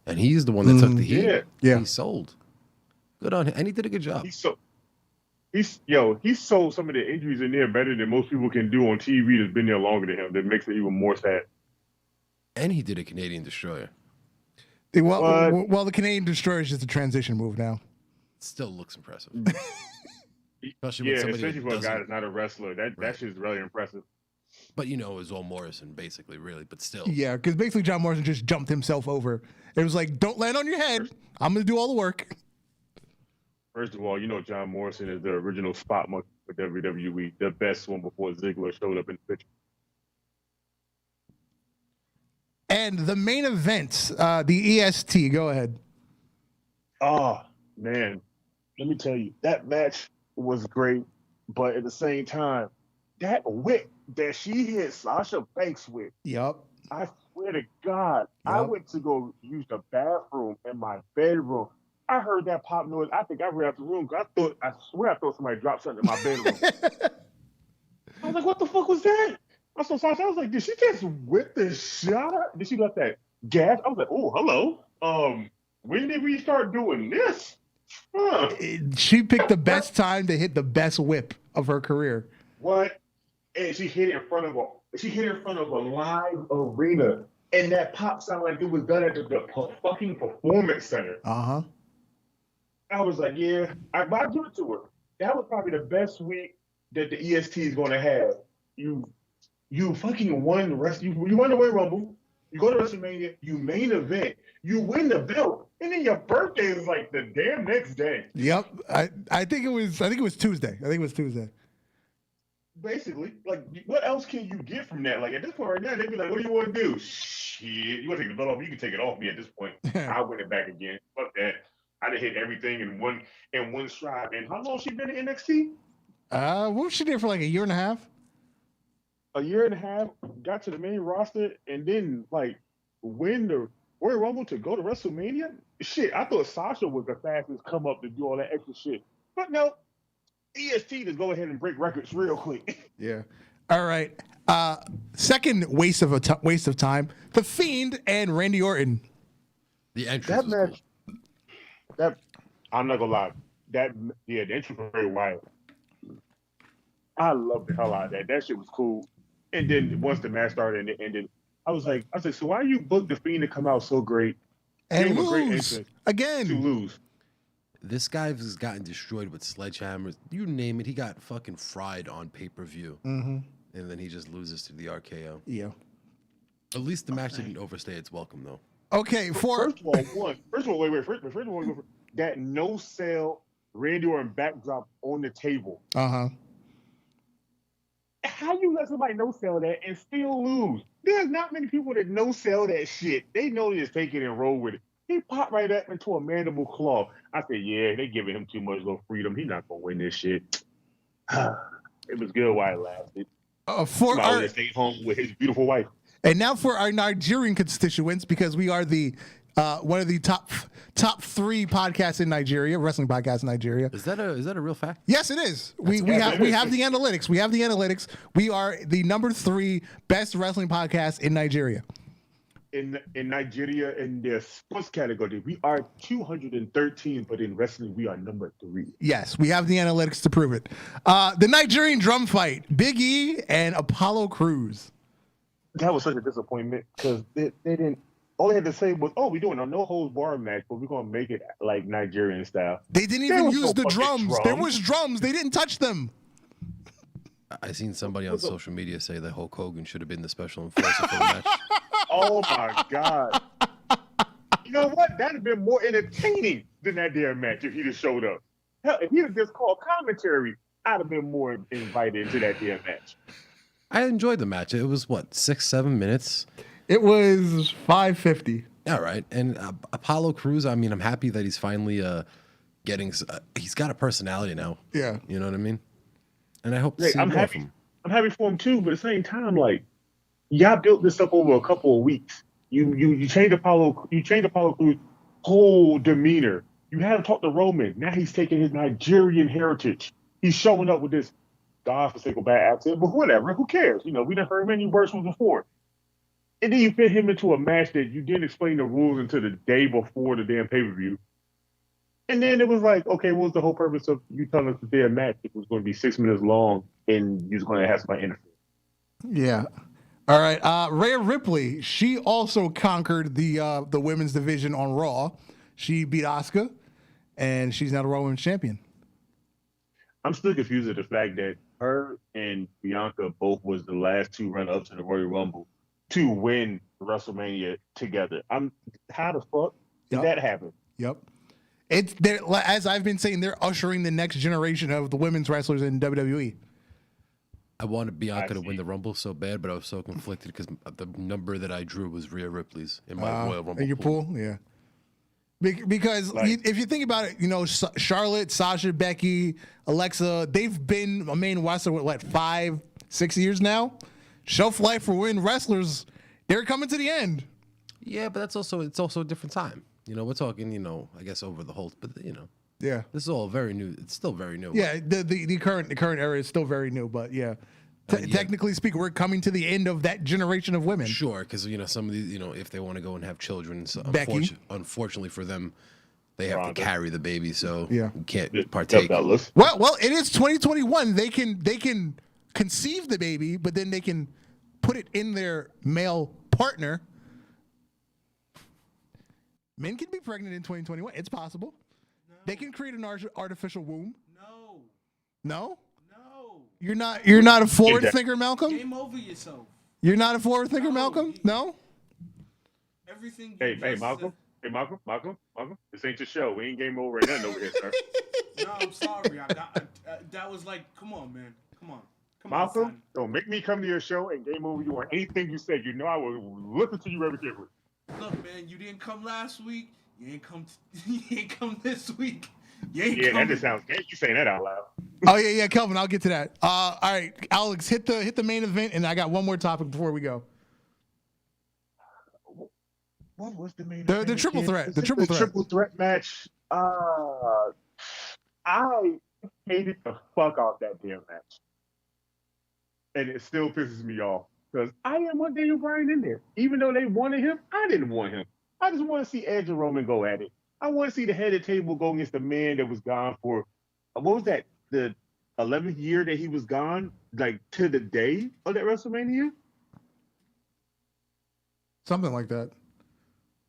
and he's the one that took the heat. Yeah. He sold. Good on him, and he did a good job. He sold some of the injuries in there better than most people can do on TV that's been there longer than him. That makes it even more sad. And he did a Canadian Destroyer. Well, the Canadian Destroyer is just a transition move now. Still looks impressive. Especially for a guy that's not a wrestler. That shit's really impressive. But it was all Morrison, basically, really. But still. Yeah, because basically John Morrison just jumped himself over. It was like, don't land on your head. I'm going to do all the work. First of all, John Morrison is the original spot monkey for WWE, the best one before Ziggler showed up in the picture. And the main event, the EST, go ahead. Oh, man. Let me tell you, that match was great, but at the same time, that whip that she hit Sasha Banks with. Yep. I swear to God, Yep. I went to go use the bathroom in my bedroom. I heard that pop noise. I think I ran out the room because I swear I thought somebody dropped something in my bedroom. I was like, what the fuck was that? I saw Sasha. I was like, did she just whip the shot? Did she let that gas? I was like, oh, hello. When did we start doing this? Huh. She picked the best time to hit the best whip of her career. What? And she hit it in front of a live arena, and that pop sounded like it was done at the fucking performance center. Uh-huh. I was like, yeah, I give it to her. That was probably the best week that the EST is going to have. You fucking won the rest. You won the Royal Rumble. You go to WrestleMania. You main event. You win the belt, and then your birthday is like the damn next day. Yep. I think it was Tuesday. Basically, like, what else can you get from that? Like, at this point right now, they'd be like, what do you want to do? Shit, you want to take the belt off? You can take it off me at this point. I'll win it back again. Fuck that. I done hit everything in one stride. And how long she been in NXT? What was she there for, like a year and a half? A year and a half, got to the main roster, and then, like, win the Royal Rumble to go to WrestleMania? Shit, I thought Sasha was the fastest come up to do all that extra shit. But no. EST to go ahead and break records real quick. Yeah. All right. Second waste of time. The Fiend and Randy Orton. The entrance. That match. Cool. That I'm not gonna lie. The entrance was very wild. I loved the hell out of that. That shit was cool. And then once the match started and it ended, I was like, so why you book the Fiend to come out so great And lose again? To lose. This guy has gotten destroyed with sledgehammers. You name it, he got fucking fried on pay-per-view. Mm-hmm. And then he just loses to the RKO. Yeah. At least the match didn't overstay its welcome, though. Okay, First of all, wait. That no sell Randy Orton backdrop on the table. Uh-huh. How you let somebody no sell that and still lose? There's not many people that no sell that shit. They know they just take it and roll with it. He popped right up into a mandible claw. I said, yeah, they giving him too much little freedom. He's not gonna win this shit. It was good while it lasted. For our stay home with his beautiful wife. And now for our Nigerian constituents, because we are the one of the top 3 podcasts in Nigeria, wrestling podcasts in Nigeria. Is that a real fact? Yes, it is. We have the analytics. We have the analytics. We are the number 3 best wrestling podcast in Nigeria. In Nigeria, in the sports category, we are 213, but in wrestling, we are number 3. Yes, we have the analytics to prove it. The Nigerian drum fight, Big E and Apollo Crews. That was such a disappointment because they didn't. All they had to say was, "Oh, we're doing a no holds bar match, but we're gonna make it like Nigerian style." They didn't even use the drums. There was drums. They didn't touch them. I seen somebody on social media say that Hulk Hogan should have been the special enforcer for the match. Oh my god! You know what? That'd have been more entertaining than that damn match if he'd have showed up. Hell, if he'd have just called commentary, I'd have been more invited into that damn match. I enjoyed the match. It was what, 6-7 minutes. It was 5:50. All right, and Apollo Crews. I mean, I'm happy that he's finally getting. He's got a personality now. Yeah, you know what I mean. And I hope to see I'm more happy. from him. I'm happy for him too, but at the same time, like y'all built this up over a couple of weeks. You changed Apollo. You changed Apollo Crews' whole demeanor. You had him talk to Roman. Now he's taking his Nigerian heritage. He's showing up with this godforsaken bad accent, but whatever. Who cares? You know, we done heard many worse ones before. And then you fit him into a match that you didn't explain the rules until the day before the damn pay-per-view. And then it was like, okay, what was the whole purpose of you telling us the damn match? It was going to be 6 minutes long and you was going to have somebody interfere. Yeah. All right. Rhea Ripley, she also conquered the women's division on Raw. She beat Asuka, and she's now the Raw Women's Champion. I'm still confused at the fact that her and Bianca both was the last 2 run-ups in the Royal Rumble to win WrestleMania together. How the fuck did that happen? Yep. It's there, as I've been saying, they're ushering the next generation of the women's wrestlers in WWE. I wanted Bianca to win the Rumble so bad, but I was so conflicted because the number that I drew was Rhea Ripley's in my Royal Rumble. In your pool? Yeah. Because if you think about it, you know, Charlotte, Sasha, Becky, Alexa, they've been a main wrestler with what, 5-6 years now? Shelf life for women wrestlers, they're coming to the end. Yeah, but it's also a different time. You know, we're talking, you know, I guess over the whole, but you know. Yeah. This is all very new. It's still very new. Yeah, the current era is still very new, but yeah. Technically speaking, we're coming to the end of that generation of women. Sure, because, you know, some of these, you know, if they want to go and have children, so unfortunately for them, they have to carry the baby, so you can't partake. Well, it is 2021. They can conceive the baby, but then they can put it in their male partner. Men can be pregnant in 2021. It's possible. No. They can create an artificial womb. No. No? No. You're not a forward thinker, Malcolm? Game over yourself. You're not a forward thinker, Malcolm? No? Everything. Hey, Malcolm. Hey, Malcolm. This ain't your show. We ain't game over right nothing over here, sir. No, I'm sorry. That was like, come on, man. Come on, Malcolm, son. Don't make me come to your show and game over you on anything you say. You know I will listen to you very carefully. Look, man, you didn't come last week. You ain't come this week. That just sounds gay. You saying that out loud. Oh yeah, Kelvin. I'll get to that. All right, Alex, hit the main event, and I got one more topic before we go. What was the main event? The triple threat. The triple threat match. I hated the fuck off that damn match, and it still pisses me off. Because I didn't want Daniel Bryan in there. Even though they wanted him, I didn't want him. I just want to see Edge and Roman go at it. I want to see the head of the table go against the man that was gone for, what was that, the 11th year that he was gone, like to the day of that WrestleMania? Something like that.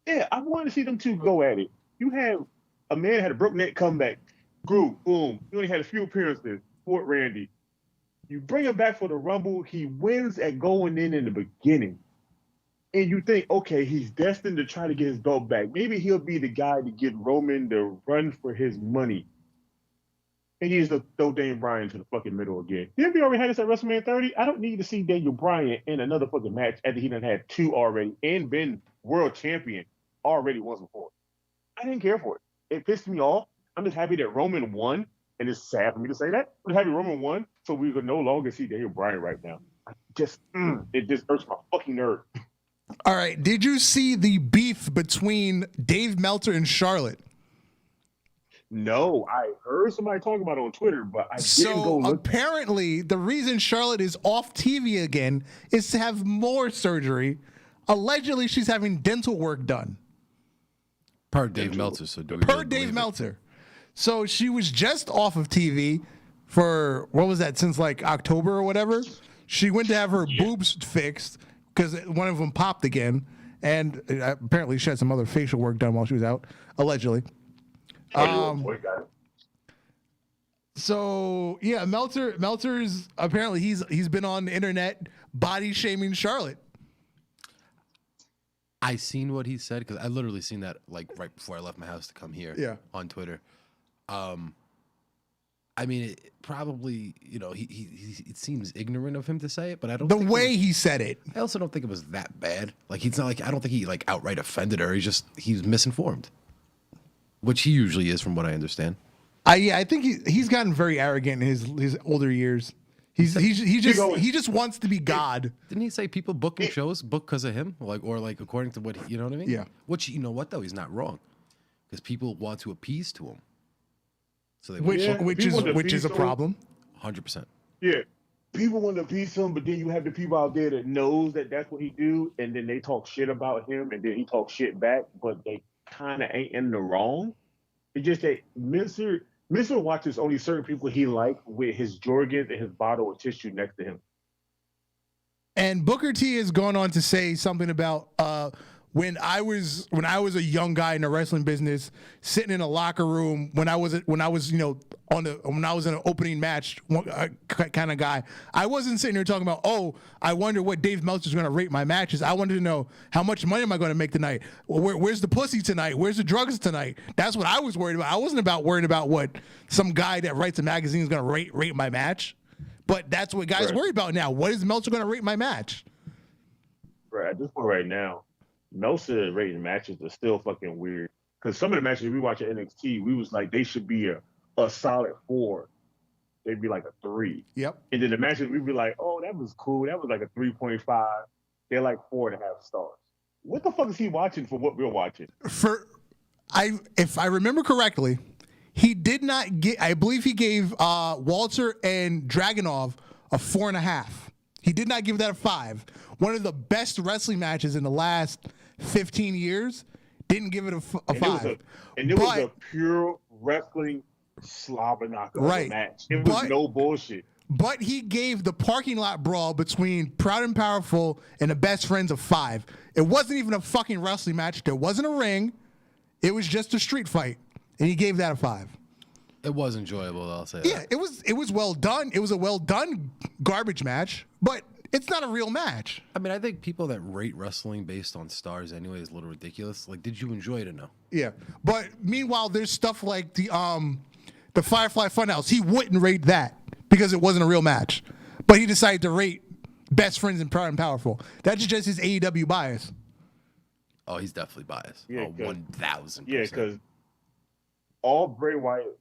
Yeah, I want to see them two go at it. You have A man had a broken neck comeback. Grew, boom. He only had a few appearances. Fort Randy. You bring him back for the Rumble. He wins at going in the beginning. And you think, okay, he's destined to try to get his belt back. Maybe he'll be the guy to get Roman to run for his money. And he just throw Daniel Bryan to the fucking middle again. If he already had this at WrestleMania 30, I don't need to see Daniel Bryan in another fucking match after he done had 2 already and been world champion already once before. I didn't care for it. It pissed me off. I'm just happy that Roman won, and it's sad for me to say that. I'm happy Roman won, so we could no longer see Daniel Bryan right now. It just hurts my fucking nerve. All right, did you see the beef between Dave Meltzer and Charlotte? No, I heard somebody talking about it on Twitter, but I didn't go look. Apparently, the reason Charlotte is off TV again is to have more surgery. Allegedly, she's having dental work done. Per Dave Meltzer. So do we per really Dave Meltzer. So she was just off of TV for, what was that, since like October or whatever. She went to have her boobs fixed because one of them popped again. And apparently she had some other facial work done while she was out, allegedly. So yeah, Meltzer's apparently he's been on the internet body shaming Charlotte. I seen what he said because I literally seen that like right before I left my house to come here. On Twitter. I mean, it probably, you know, it seems ignorant of him to say it, but I don't. The way he said it, I also don't think it was that bad. Like he's not like I don't think he like outright offended her. He's misinformed, which he usually is, from what I understand. I think he's gotten very arrogant in his older years. He just wants to be God. Didn't he say people booking shows book because of him, or according to what you know what I mean? Yeah. Which you know what though, he's not wrong, because people want to appease to him. So they which is a problem. 100%. Yeah, people want to appease him, but then you have the people out there that knows that that's what he do, and then they talk shit about him, and then he talks shit back, but they kind of ain't in the wrong. It's just that Mr. watches only certain people he like with his Jorgens and his bottle of tissue next to him. And Booker T has gone on to say something about when I was a young guy in the wrestling business, sitting in a locker room when I was in an opening match kind of guy. I wasn't sitting here talking about, oh, I wonder what Dave Meltzer's going to rate my matches. I wanted to know, how much money am I going to make tonight? Where's the pussy tonight? Where's the drugs tonight? That's what I was worried about. I wasn't worried about what some guy that writes a magazine is going to rate my match. But that's what guys worry about now. What is Meltzer going to rate my match? Right, at this point right now, Meltzer rating matches are still fucking weird. Because some of the matches we watch at NXT, we was like, they should be a solid 4. They'd be like a 3. Yep. And then the matches, we'd be like, oh, that was cool. That was like a 3.5. They're like 4.5 stars. What the fuck is he watching for what we're watching? If I remember correctly, he did not get, I believe he gave Walter and Dragunov a 4.5. He did not give that a 5. One of the best wrestling matches in the last 15 years, didn't give it a 5. It was a pure wrestling slobber knocker match. It was no bullshit. But he gave the parking lot brawl between Proud and Powerful and the Best Friends a 5. It wasn't even a fucking wrestling match. There wasn't a ring. It was just a street fight. And he gave that a 5. It was enjoyable, I'll say. Yeah, it was well done. It was a well done garbage match, but it's not a real match. I mean, I think people that rate wrestling based on stars anyway is a little ridiculous. Like, did you enjoy it or no? Yeah, but meanwhile, there's stuff like the Firefly Funhouse. He wouldn't rate that because it wasn't a real match, but he decided to rate Best Friends and Proud and Powerful. That's just his AEW bias. Oh, he's definitely biased. Yeah, 1,000%. Yeah, because all Bray Wyatt,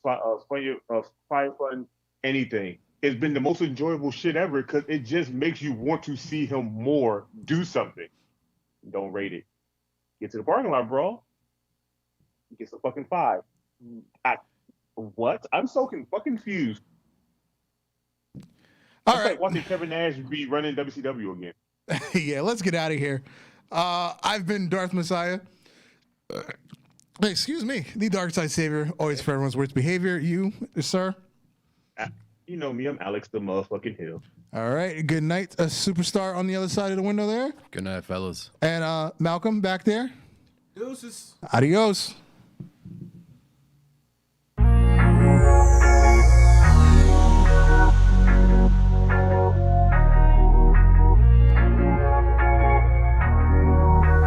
Firefly, anything, it's been the most enjoyable shit ever because it just makes you want to see him more do something. Don't rate it. Get to the parking lot, bro. Gets a fucking 5. What? I'm so fucking confused. All right. Like watching Kevin Nash be running WCW again. Yeah, let's get out of here. I've been Darth Messiah. Excuse me, the Dark Side Savior, always for everyone's worst behavior. You, sir? You know me, I'm Alex the motherfucking Hill. All right, good night, a superstar on the other side of the window there. Good night, fellas. And Malcolm back there. Deuces. Adios.